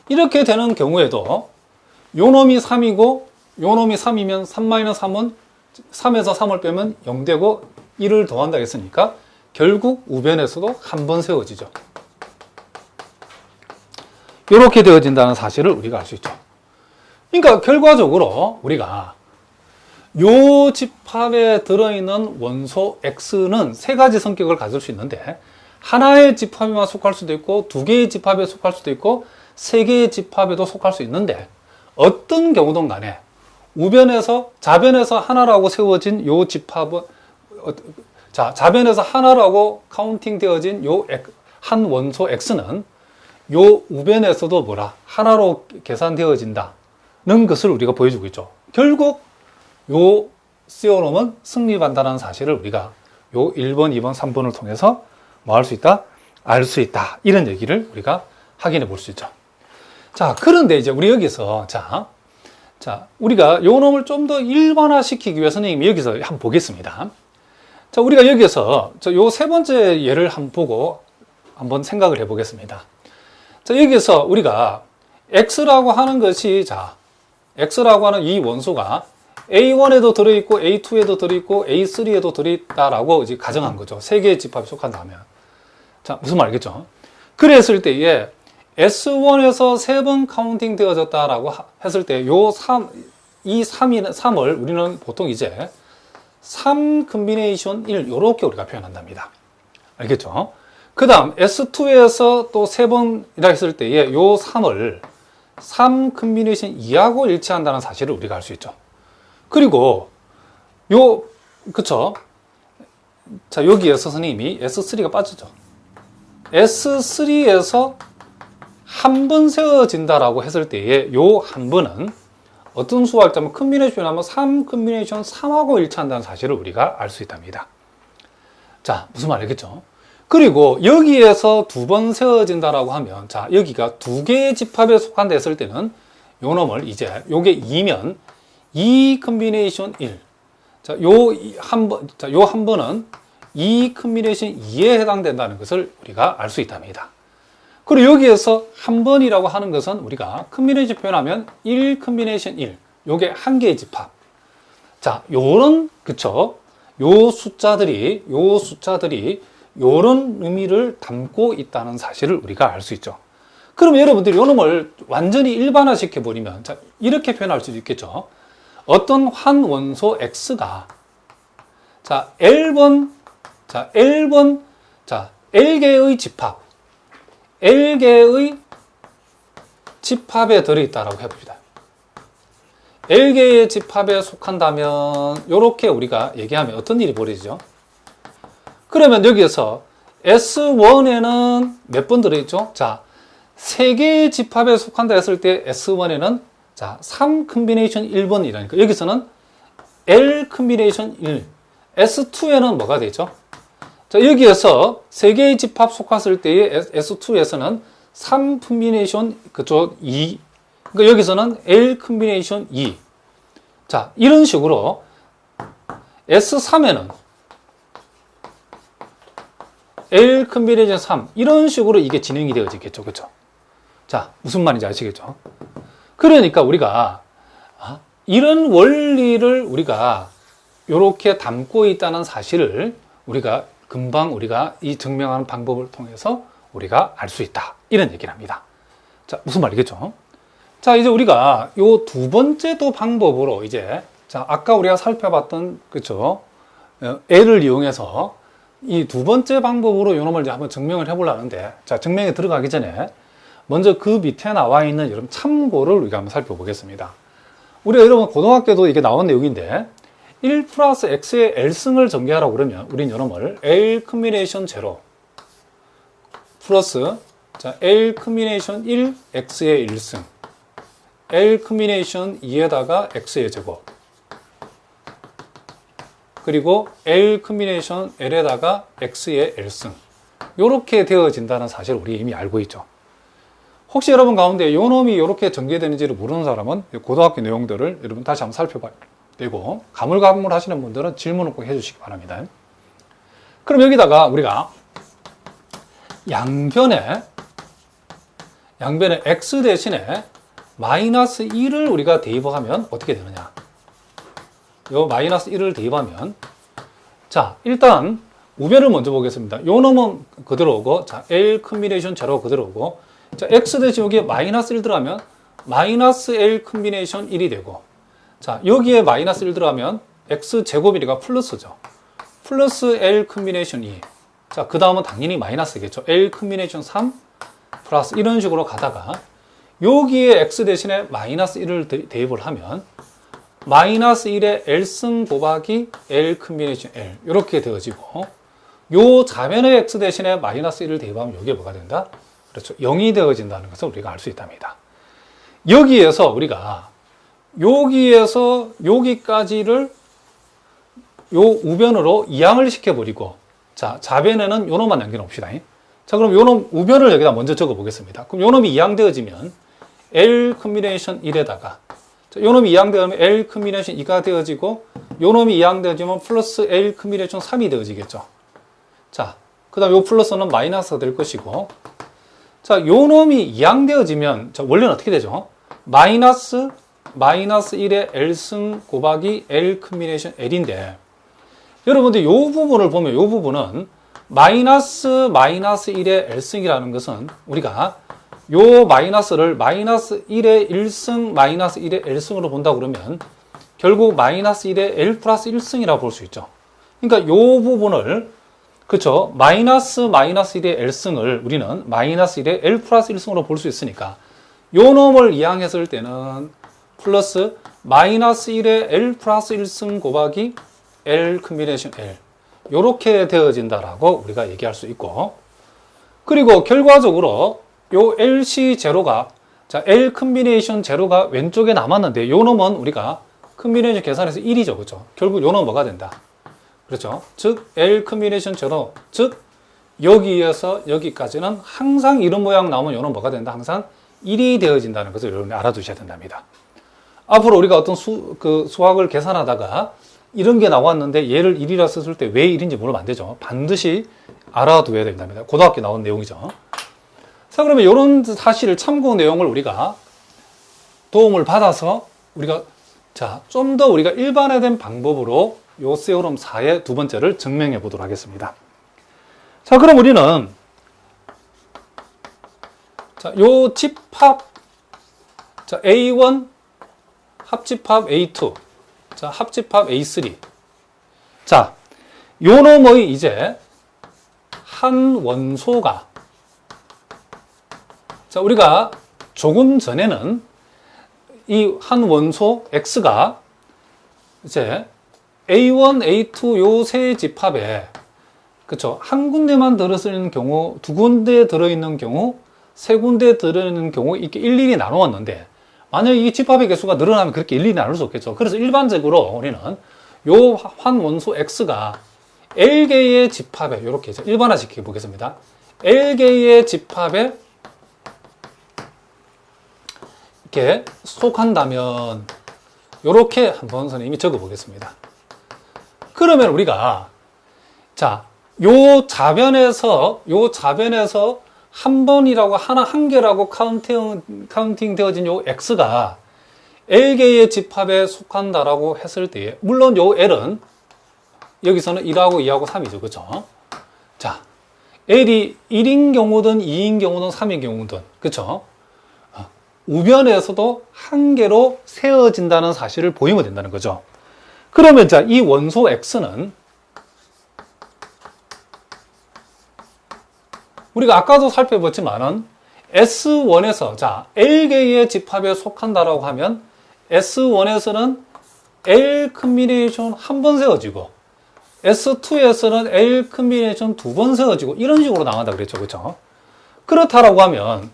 이렇게 되는 경우에도 요 놈이 3이고 요 놈이 3이면 3-3은 3에서 3을 빼면 0 되고 1을 더한다 했으니까 결국 우변에서도 한 번 세워지죠. 이렇게 되어진다는 사실을 우리가 알 수 있죠. 그러니까 결과적으로 우리가 요 집합에 들어있는 원소 X는 세 가지 성격을 가질 수 있는데 하나의 집합에만 속할 수도 있고 두 개의 집합에 속할 수도 있고 세 개의 집합에도 속할 수 있는데 어떤 경우든 간에 우변에서 자변에서 하나라고 세워진 요 집합은 자 자변에서 하나라고 카운팅 되어진 요 한 원소 X는 요 우변에서도 뭐라 하나로 계산되어진다는 것을 우리가 보여주고 있죠. 결국 요 시오롬은 승리한다는 사실을 우리가 요 1번, 2번, 3번을 통해서 뭐 할 수 있다? 알 수 있다. 이런 얘기를 우리가 확인해 볼 수 있죠. 자, 그런데 이제 우리 여기서 자, 우리가 요 놈을 좀 더 일반화 시키기 위해 선생님이 여기서 한번 보겠습니다. 자, 우리가 여기서 요 세 번째 예를 한번 보고 한번 생각을 해 보겠습니다. 자, 여기서 우리가 X라고 하는 것이 자, X라고 하는 이 원소가 A1에도 들어있고 A2에도 들어있고 A3에도 들어있다라고 이제 가정한 거죠. 세 개의 집합에 속한다면. 자, 무슨 말이겠죠? 그랬을 때에 S1에서 3번 카운팅 되어졌다라고 했을 때 요 3을 우리는 보통 이제 3 컨비네이션 1 이렇게 우리가 표현한답니다. 알겠죠? 그 다음 S2에서 또 3번이라 했을 때에 요 3을 3 컨비네이션 2하고 일치한다는 사실을 우리가 알 수 있죠. 그리고 그쵸? 자, 여기에서 선생님이 S3가 빠지죠. S3에서 한 번 세워진다라고 했을 때에 요 한 번은 어떤 수와 할자면 컨비네이션 하면 3 컨비네이션 3하고 일치한다는 사실을 우리가 알 수 있답니다. 자, 무슨 말이겠죠? 그리고 여기에서 두 번 세워진다라고 하면 자, 여기가 두 개의 집합에 속한다 했을 때는 요 놈을 이제 요게 2면 2 컨비네이션 1. 자, 요 한 번은 2 컨비네이션 2에 해당된다는 것을 우리가 알 수 있답니다. 그리고 여기에서 한 번이라고 하는 것은 우리가 컨비네이션 표현하면 1 컨비네이션 1. 요게 한 개의 집합. 자, 요런 그쵸? 요 숫자들이 요런 의미를 담고 있다는 사실을 우리가 알 수 있죠. 그럼 여러분들이 요 놈을 완전히 일반화 시켜버리면 자, 이렇게 표현할 수도 있겠죠. 어떤 한 원소 X가 자, L번 자, L번, 자, L개의 집합. L개의 집합에 들어있다라고 해봅시다. L개의 집합에 속한다면, 요렇게 우리가 얘기하면 어떤 일이 벌어지죠? 그러면 여기에서 S1에는 몇 번 들어있죠? 자, 3개의 집합에 속한다 했을 때 S1에는 자, 3 컨비네이션 1번이라니까. 여기서는 L 컨비네이션 1. S2에는 뭐가 되죠? 자, 여기에서 3개의 집합 속았을 때의 S2에서는 3 컨비네이션 그쪽 2. 그러니까 여기서는 L 컨비네이션 2. 자, 이런 식으로 S3에는 L 컨비네이션 3. 이런 식으로 이게 진행이 되어지겠죠. 그렇죠? 자, 무슨 말인지 아시겠죠? 그러니까 우리가 이런 원리를 우리가 이렇게 담고 있다는 사실을 우리가 금방 우리가 이 증명하는 방법을 통해서 우리가 알 수 있다. 이런 얘기를 합니다. 자, 무슨 말이겠죠? 자, 이제 우리가 요 두 번째 또 방법으로 이제 자, 아까 우리가 살펴봤던 그쵸? L을 이용해서 이 두 번째 방법으로 요놈을 이제 한번 증명을 해보려는데 자, 증명에 들어가기 전에 먼저 그 밑에 나와 있는 여러분 참고를 우리가 한번 살펴보겠습니다. 우리가 여러분 고등학교도 이게 나온 내용인데 1 플러스 x의 L승을 전개하라고 그러면 우린 요놈을 L 컨비네이션 0 플러스 자, L 컨비네이션 1 x의 1승 L 컨비네이션 2에다가 x의 제곱 그리고 L 컨비네이션 L에다가 x의 L승 이렇게 되어진다는 사실을 우리 이미 알고 있죠. 혹시 여러분 가운데 요 놈이 이렇게 전개되는지를 모르는 사람은 고등학교 내용들을 여러분 다시 한번 살펴봐야 되고 가물가물 하시는 분들은 질문을 꼭 해주시기 바랍니다. 그럼 여기다가 우리가 양변에 x 대신에 마이너스 1을 우리가 대입하면 어떻게 되느냐. 요 마이너스 1을 대입하면 자, 일단 우변을 먼저 보겠습니다. 요 놈은 그대로 오고 자, L 컨비네이션 0 그대로 오고 자, x 대신 여기에 마이너스 1 들어가면 마이너스 L 컨비네이션 1이 되고 자, 여기에 마이너스 1 들어가면 x 제곱이니까 플러스죠. 플러스 L 컨비네이션 2. 자, 그 다음은 당연히 마이너스겠죠. L 컨비네이션 3 플러스 이런 식으로 가다가 여기에 x 대신에 마이너스 1을 대입을 하면 마이너스 1의 L승 곱하기 L 컨비네이션 L 이렇게 되어지고 요 좌변의 x 대신에 마이너스 1을 대입하면 이게 뭐가 된다? 그렇죠. 0이 되어진다는 것을 우리가 알 수 있답니다. 여기에서 우리가 여기에서 여기까지를 요 우변으로 이항을 시켜버리고 자, 좌변에는 요 놈만 남겨놓읍시다. 자, 그럼 요 놈 우변을 여기다 먼저 적어 보겠습니다. 그럼 요 놈이 이항되어지면 L 컨비네이션 1에다가 자, 요 놈이 이항되면 L 컨비네이션 2가 되어지고 요 놈이 이항되어지면 플러스 L 컨비네이션 3이 되어지겠죠. 자, 그 다음 요 플러스는 마이너스가 될 것이고 자, 요 놈이 이항되어지면 자, 원래는 어떻게 되죠? 마이너스 1의 L승 곱하기 L 컨비네이션 L인데 여러분들 요 부분을 보면 요 부분은 마이너스 1의 L승이라는 것은 우리가 요 마이너스를 마이너스 1의 1승 마이너스 1의 L승으로 본다 그러면 결국 마이너스 1의 L 플러스 1승이라고 볼 수 있죠. 그러니까 요 부분을 그렇죠. 마이너스 1의 L승을 우리는 마이너스 1의 L 플러스 1승으로 볼 수 있으니까 요 놈을 이항했을 때는 플러스 마이너스 1의 L 플러스 1승 곱하기 L 컨비네이션 L 요렇게 되어진다라고 우리가 얘기할 수 있고 그리고 결과적으로 요 LC 제로가 자, L 컨비네이션 제로가 왼쪽에 남았는데 요 놈은 우리가 컨비네이션 계산해서 1이죠. 그렇죠? 결국 요 놈은 뭐가 된다? 그렇죠? 즉 L 컨비네이션 제로 즉 여기에서 여기까지는 항상 이런 모양 나오면 요는 뭐가 된다? 항상 1이 되어진다는 것을 여러분이 알아두셔야 된답니다. 앞으로 우리가 어떤 수학을 계산하다가 이런 게 나왔는데 얘를 1이라 썼을 때 왜 1인지 물으면 안 되죠. 반드시 알아두어야 된답니다. 고등학교 나온 내용이죠. 자, 그러면 이런 사실을 참고 내용을 우리가 도움을 받아서 우리가 자, 좀 더 우리가 일반화된 방법으로 요 세오럼 4의 두 번째를 증명해 보도록 하겠습니다. 자, 그럼 우리는 자, 요 집합 자, A1 합집합 A2 자, 합집합 A3 자, 요놈의 이제 한 원소가, 자, 우리가 조금 전에는 이 한 원소 X가 이제 A1, A2 요 세 집합에, 그쵸, 한 군데만 들어있는 경우, 두 군데 들어있는 경우, 세 군데 들어있는 경우, 이렇게 일일이 나누었는데, 만약 이 집합의 개수가 늘어나면 그렇게 일일이 나눌 수 없겠죠. 그래서 일반적으로 우리는 요 한 원소 X가 L개의 집합에, 이렇게 일반화 시켜 보겠습니다. L개의 집합에 이렇게 속한다면, 이렇게 한번 선생님이 적어 보겠습니다. 그러면 우리가, 자, 요 자변에서 한 번이라고, 한 개라고 카운팅 되어진 요 X가 L개의 집합에 속한다라고 했을 때, 물론 요 L은 여기서는 1하고 2하고 3이죠. 그쵸? 자, L이 1인 경우든 2인 경우든 3인 경우든, 그쵸? 우변에서도 한 개로 세워진다는 사실을 보이면 된다는 거죠. 그러면 자, 이 원소 X는 우리가 아까도 살펴봤지만은 S1에서, 자, L개의 집합에 속한다라고 하면 S1에서는 L 컨비네이션 한 번 세워지고 S2에서는 L 컨비네이션 두 번 세워지고 이런 식으로 나간다 그랬죠. 그렇죠? 그렇다라고 하면,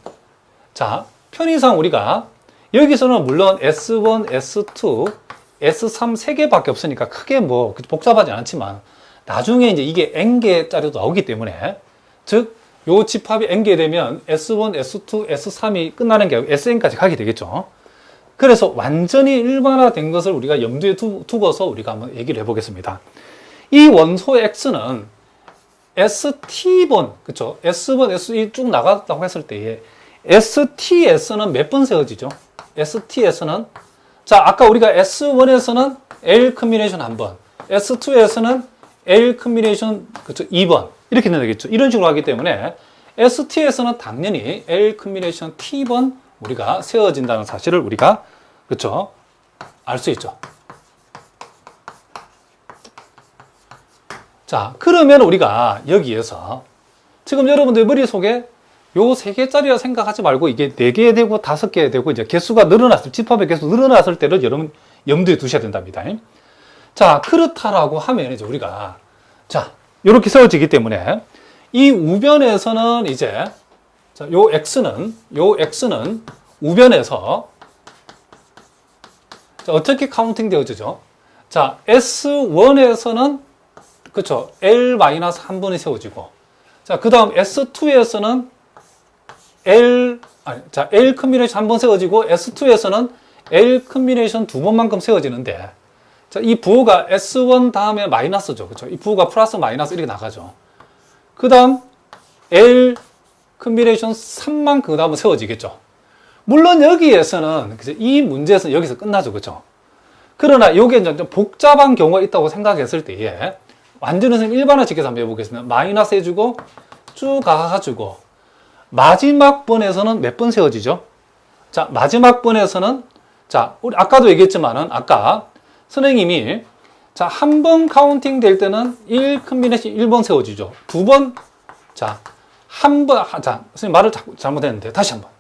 자, 편의상 우리가 여기서는 물론 S1, S2, S3 세 개밖에 없으니까 크게 뭐 복잡하지 않지만 나중에 이제 이게 N개짜리도 나오기 때문에, 즉 요 집합이 N개 되면 S1, S2, S3이 끝나는 게 SN까지 가게 되겠죠. 그래서 완전히 일반화된 것을 우리가 염두에 두고서 우리가 한번 얘기를 해보겠습니다. 이 원소 X는 ST번, 그쵸? S1, S2 쭉 나갔다고 했을 때에 STS는 몇 번 세워지죠? STS는, 자, 아까 우리가 S1에서는 L 컨비네이션 한 번, S2에서는 L 컨비네이션, 그쵸? 2번. 이렇게 되겠죠. 이런 식으로 하기 때문에 ST에서는 당연히 L 컨비네이션 T번 우리가 세워진다는 사실을 우리가, 그쵸, 알 수 있죠. 자, 그러면 우리가 여기에서 지금 여러분들 머릿속에 요 세 개짜리라 생각하지 말고 이게 4개 되고 5개 되고 이제 개수가 늘어났을, 집합의 개수 늘어났을 때를 여러분 염두에 두셔야 된답니다. 자, 그렇다라고 하면 이제 우리가, 자, 이렇게 세워지기 때문에 이 우변에서는 이제, 자, 요 X는 우변에서, 자, 어떻게 카운팅 되어지죠? 자, S1에서는, 그쵸, L-1번이 세워지고, 자, 그 다음 S2에서는 L 컨비네이션 한 번 세워지고, S2에서는 L 컨비네이션 두 번만큼 세워지는데, 자, 이 부호가 S1 다음에 마이너스죠. 그쵸? 이 부호가 플러스 마이너스 이렇게 나가죠. 그 다음, L 컨비네이션 3만 그 다음에 세워지겠죠. 물론 여기에서는, 그쵸? 이 문제에서는 여기서 끝나죠. 그쵸? 그러나 이게 좀 복잡한 경우가 있다고 생각했을 때에, 완전히 선생님 일반화 시켜서 한번 해보겠습니다. 마이너스 해주고, 쭉 가가지고, 마지막 번에서는 몇 번 세워지죠? 자, 마지막 번에서는, 자, 우리 아까도 얘기했지만은, 아까, 선생님이, 자, 한 번 카운팅 될 때는 1 컨비네이션 1번 세워지죠. 두 번, 자, 한 번, 자, 선생님 말을 잘못했는데, 다시 한 번.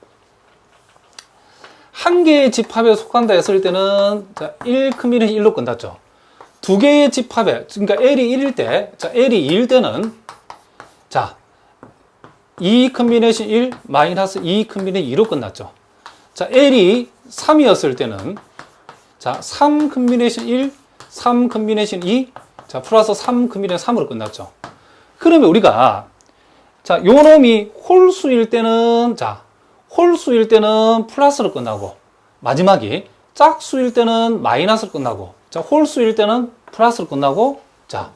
한 개의 집합에 속한다 했을 때는, 자, 1 컨비네이션 1로 끝났죠. 두 개의 집합에, 그러니까 L이 1일 때, 자, L이 2일 때는, 자, 2 컨비네이션 1, 마이너스 2 컨비네이션 2로 끝났죠. 자, L이 3이었을 때는, 자, 3 컨비네이션 1, 3 컨비네이션 2, 자, 플러스 3 컨비네이션 3으로 끝났죠. 그러면 우리가, 자, 요 놈이 홀수일 때는, 자, 홀수일 때는 플러스로 끝나고, 마지막이 짝수일 때는 마이너스로 끝나고, 자, 홀수일 때는 플러스로 끝나고, 자,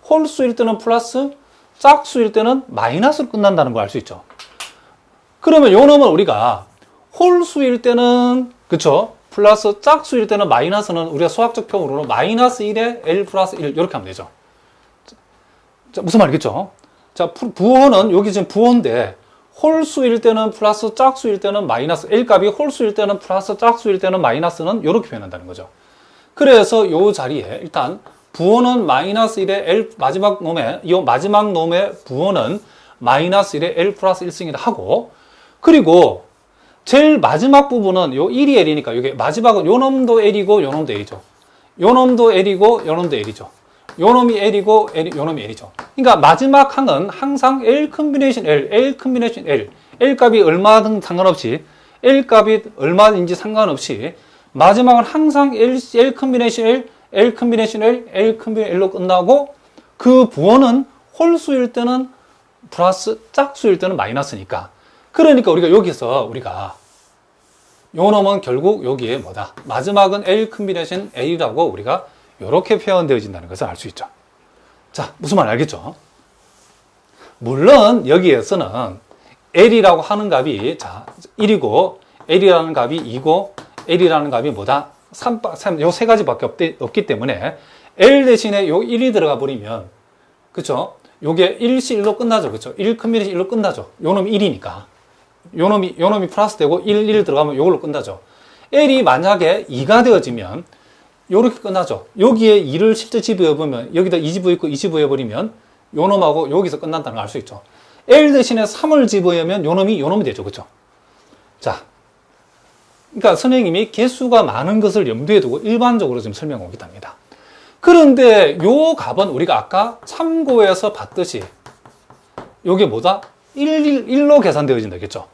홀수일 때는 플러스, 짝수일 때는 마이너스로 끝난다는 걸 알 수 있죠. 그러면 요 놈은 우리가 홀수일 때는, 그쵸? 플러스 짝수일 때는 마이너스는 우리가 수학적 표현으로는 마이너스 1에 L 플러스 1 이렇게 하면 되죠. 자, 무슨 말이겠죠? 자, 부호는 여기 지금 부호인데 홀수일 때는 플러스 짝수일 때는 마이너스 L 값이 홀수일 때는 플러스 짝수일 때는 마이너스는 이렇게 표현한다는 거죠. 그래서 요 자리에 일단 부호는 마이너스 1의 L, 마지막 놈의, 이 마지막 놈의 부호는 마이너스 1의 L 플러스 1승이라 하고, 그리고 제일 마지막 부분은 요 1이 L이니까 이게 마지막은 요 놈도 L이고 요 놈도 L이죠. 요 놈도 L이고 요 놈도 L이죠. 요 놈이 L이고 요 놈이 L이죠. 그러니까 마지막 항은 항상 L 컨비네이션 L, L 컨비네이션 L, L 값이 얼마든 상관없이, L 값이 얼마인지 상관없이 마지막은 항상 L 컨비네이션 L, L 컨비네이션 L, L 컨비네이션 L로 끝나고, 그 부호는 홀수일 때는 플러스, 짝수일 때는 마이너스니까. 그러니까 우리가 여기서 우리가 요 놈은 결국 여기에 뭐다? 마지막은 L 컨비네이션 A라고 우리가 이렇게 표현되어진다는 것을 알 수 있죠. 자, 무슨 말 알겠죠? 물론 여기에서는 L이라고 하는 값이 자 1이고, L이라는 값이 2고, L이라는 값이 뭐다? 3, 요 세 가지밖에 없기 때문에 L 대신에 요 1이 들어가 버리면, 그쵸? 요게 1시 1로 끝나죠. 그쵸? 1 컨비네이션 1로 끝나죠. 요 놈이 1이니까. 요 놈이 플러스 되고 1 들어가면 요걸로 끝나죠. L이 만약에 2가 되어지면 요렇게 끝나죠. 여기에 2를 실제 집어보면, 여기다 2 집어있고 2 집어버리면 요 놈하고 여기서 끝난다는 걸 알 수 있죠. L 대신에 3을 집어하면 요 놈이 되죠. 그쵸? 자. 그러니까 선생님이 개수가 많은 것을 염두에 두고 일반적으로 지금 설명하고 있답니다. 그런데 요 값은 우리가 아까 참고해서 봤듯이 요게 뭐다? 1로 계산되어진다겠죠.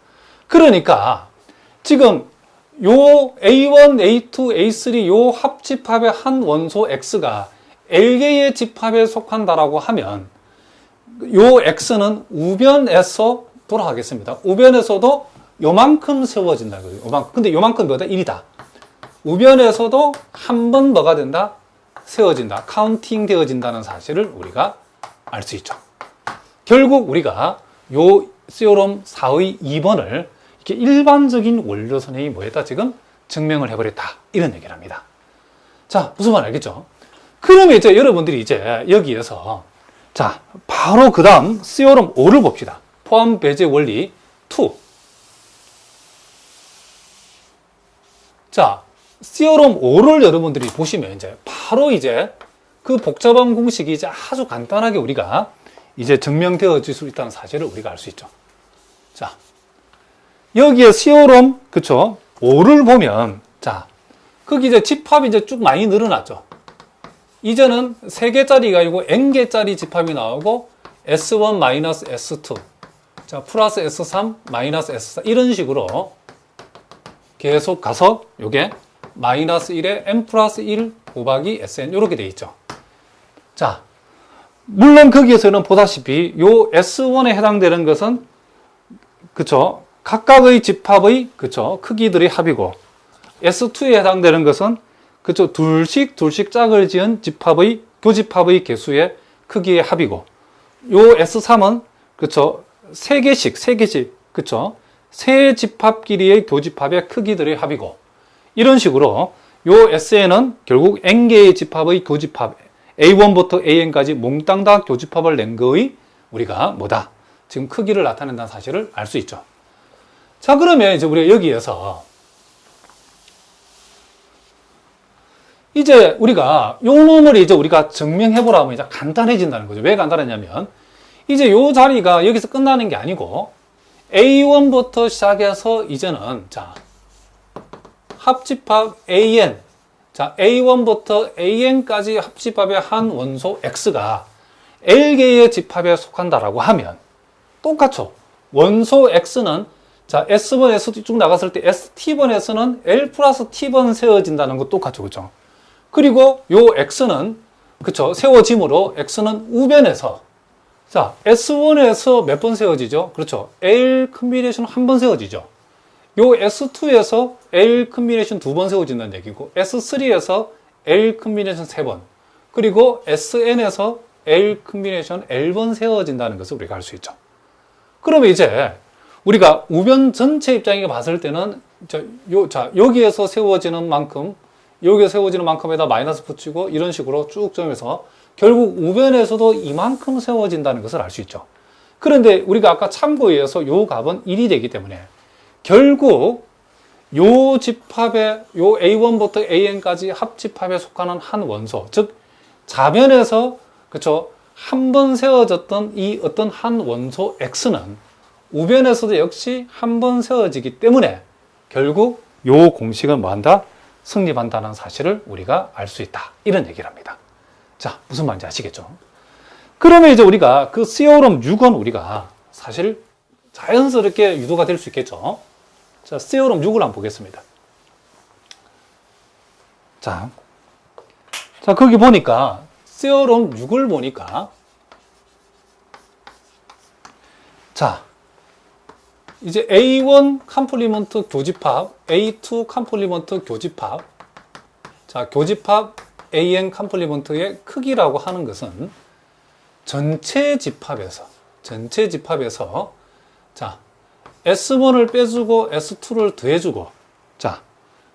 그러니까 지금 요 A1, A2, A3 요 합집합의 한 원소 X가 L개의 집합에 속한다라고 하면 요 X는 우변에서 돌아가겠습니다. 우변에서도 요만큼 세워진다. 요만큼. 근데 요만큼 뭐다? 1이다. 우변에서도 한 번 뭐가 된다? 세워진다. 카운팅 되어진다는 사실을 우리가 알 수 있죠. 결국 우리가 요 세오럼 4의 2번을 이렇게 일반적인 원료 선행이 뭐했다? 지금 증명을 해버렸다. 이런 얘기를 합니다. 자, 무슨 말 알겠죠? 그러면 이제 여러분들이 이제 여기에서 자, 바로 그 다음 세오럼 5를 봅시다. 포함 배제 원리 2. 자, 세오럼 5를 여러분들이 보시면 이제 바로 이제 그 복잡한 공식이 이제 아주 간단하게 우리가 이제 증명되어질 수 있다는 사실을 우리가 알 수 있죠. 자, 여기에 세오럼, 그쵸? 5를 보면, 자, 거기 이제 집합이 이제 쭉 많이 늘어났죠. 이제는 3개짜리가 아니고 N개짜리 집합이 나오고, S1 마이너스 S2. 자, 플러스 S3 마이너스 S4. 이런 식으로 계속 가서 요게 마이너스 1에 n 플러스 1 곱하기 Sn 이렇게 돼 있죠. 자, 물론 거기에서는 보다시피 요 S1에 해당되는 것은 그쵸? 각각의 집합의 그쵸? 크기들의 합이고, S2에 해당되는 것은 그쵸? 둘씩 짝을 지은 집합의 교집합의 개수의 크기의 합이고, 요 S3은 그쵸? 3개씩 그쵸? 세 집합끼리의 교집합의 크기들의 합이고, 이런 식으로 요 SN은 결국 N개의 집합의 교집합, A1부터 AN까지 몽땅 다 교집합을 낸 거의 우리가 뭐다? 지금 크기를 나타낸다는 사실을 알 수 있죠. 자, 그러면 이제 우리가 여기에서 이제 우리가 요 놈을 이제 우리가 증명해보라면 이제 간단해진다는 거죠. 왜 간단하냐면 이제 요 자리가 여기서 끝나는 게 아니고 A1부터 시작해서 이제는 자, 합집합 AN, 자, A1부터 AN까지 합집합의 한 원소 X가 L개의 집합에 속한다라고 하면 똑같죠. 원소 X는 자, S1에서 쭉 나갔을 때 ST1에서는 L 플러스 T번 세워진다는 거 똑같죠. 그죠? 그리고 요 X는 그쵸. 세워짐으로 X는 우변에서 자, S1에서 몇 번 세워지죠? 그렇죠. L 컨비네이션 한 번 세워지죠. 요 S2에서 L 컨비네이션 2번 세워진다는 얘기고, S3에서 L 컨비네이션 3번, 그리고 SN에서 L 컨비네이션 L번 세워진다는 것을 우리가 알 수 있죠. 그러면 이제 우리가 우변 전체 입장에서 봤을 때는 여기에서 세워지는 만큼, 여기에 세워지는 만큼에다 마이너스 붙이고 이런 식으로 쭉 점에서 결국 우변에서도 이만큼 세워진다는 것을 알 수 있죠. 그런데 우리가 아까 참고에 의해서 요 값은 1이 되기 때문에 결국 요 집합의 요 A1부터 AN까지 합집합에 속하는 한 원소, 즉 좌변에서 그쵸 한 번 세워졌던 이 어떤 한 원소 x는 우변에서도 역시 한 번 세워지기 때문에 결국 요 공식은 뭐한다? 성립한다는 사실을 우리가 알 수 있다. 이런 얘기를 합니다. 자, 무슨 말인지 아시겠죠? 그러면 이제 우리가 그 세오럼 6은 우리가 사실 자연스럽게 유도가 될 수 있겠죠? 자, 세오럼 6을 한번 보겠습니다. 자, 거기 보니까 세오럼 6을 보니까 자, 이제 A1 컴플리먼트 교집합, A2 컴플리먼트 교집합, 자, 교집합 AN 컴플리먼트의 크기라고 하는 것은 전체 집합에서 자, S1을 빼주고 S2를 더해주고 자,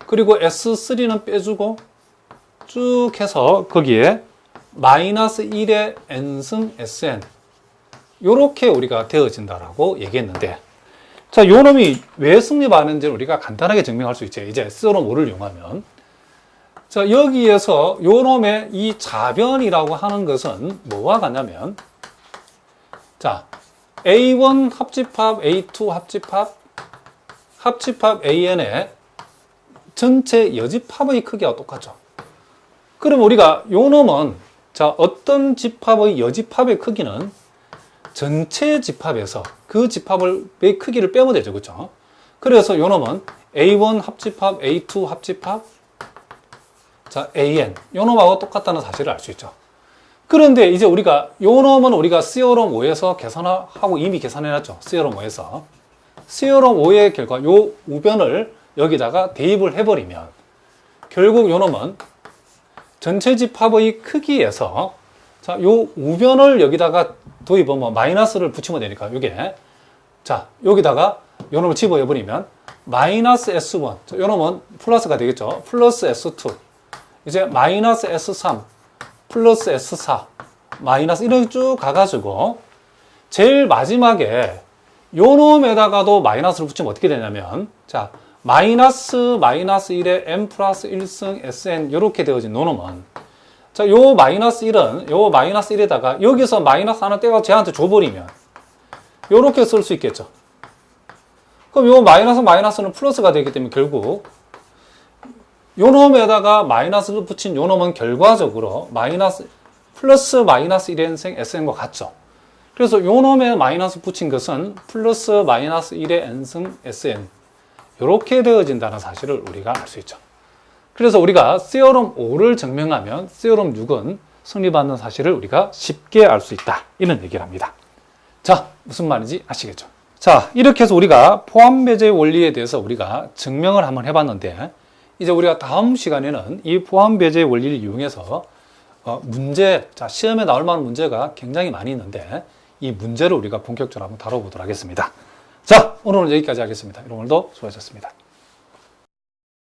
그리고 S3는 빼주고 쭉 해서 거기에 마이너스 1의 n승 Sn 요렇게 우리가 되어진다라고 얘기했는데 자, 요 놈이 왜 성립하는지를 우리가 간단하게 증명할 수 있죠. 이제 S로 5를 이용하면 자, 여기에서 요 놈의 이 좌변이라고 하는 것은 뭐와 같냐면 자, A1 합집합, A2 합집합 AN의 전체 여집합의 크기와 똑같죠. 그럼 우리가 요 놈은 자, 어떤 집합의 여집합의 크기는 전체 집합에서 그 집합의 크기를 빼면 되죠. 그렇죠? 그래서 요 놈은 A1 합집합, A2 합집합 자, AN 요 놈하고 똑같다는 사실을 알 수 있죠. 그런데 이제 우리가 요 놈은 우리가 세오럼 5에서 계산하고 이미 계산해놨죠. 세오럼 5에서 세오럼 5의 결과 요 우변을 여기다가 대입을 해버리면 결국 요 놈은 전체 집합의 크기에서 자, 요 우변을 여기다가 도입하면 마이너스를 붙이면 되니까 요게 자, 여기다가 요 놈을 집어해버리면 마이너스 S1 자, 요 놈은 플러스가 되겠죠. 플러스 S2 이제 마이너스 S3 플러스 S4 마이너스 이렇게 쭉 가가지고 제일 마지막에 요 놈에다가도 마이너스를 붙이면 어떻게 되냐면 자, 마이너스 1에 n 플러스 1승 Sn 이렇게 되어진 요 놈은 자, 요 마이너스 1은 요 마이너스 1에다가 여기서 마이너스 하나 떼가 쟤한테 줘버리면 요렇게 쓸 수 있겠죠. 그럼 요 마이너스는 플러스가 되기 때문에 결국 요 놈에다가 마이너스를 붙인 요 놈은 결과적으로 플러스 마이너스 1n생 Sn과 같죠. 그래서 요 놈에 마이너스 붙인 것은 플러스 마이너스 1의 n승 Sn 이렇게 되어진다는 사실을 우리가 알 수 있죠. 그래서 우리가 세오럼 5를 증명하면 세오럼 6은 성립하는 사실을 우리가 쉽게 알 수 있다. 이런 얘기를 합니다. 자, 무슨 말인지 아시겠죠? 자, 이렇게 해서 우리가 포함배제 원리에 대해서 우리가 증명을 한번 해봤는데 이제 우리가 다음 시간에는 이 포함배제 원리를 이용해서 문제, 자, 시험에 나올 만한 문제가 굉장히 많이 있는데 이 문제를 우리가 본격적으로 한번 다뤄보도록 하겠습니다. 자, 오늘은 여기까지 하겠습니다. 오늘도 수고하셨습니다.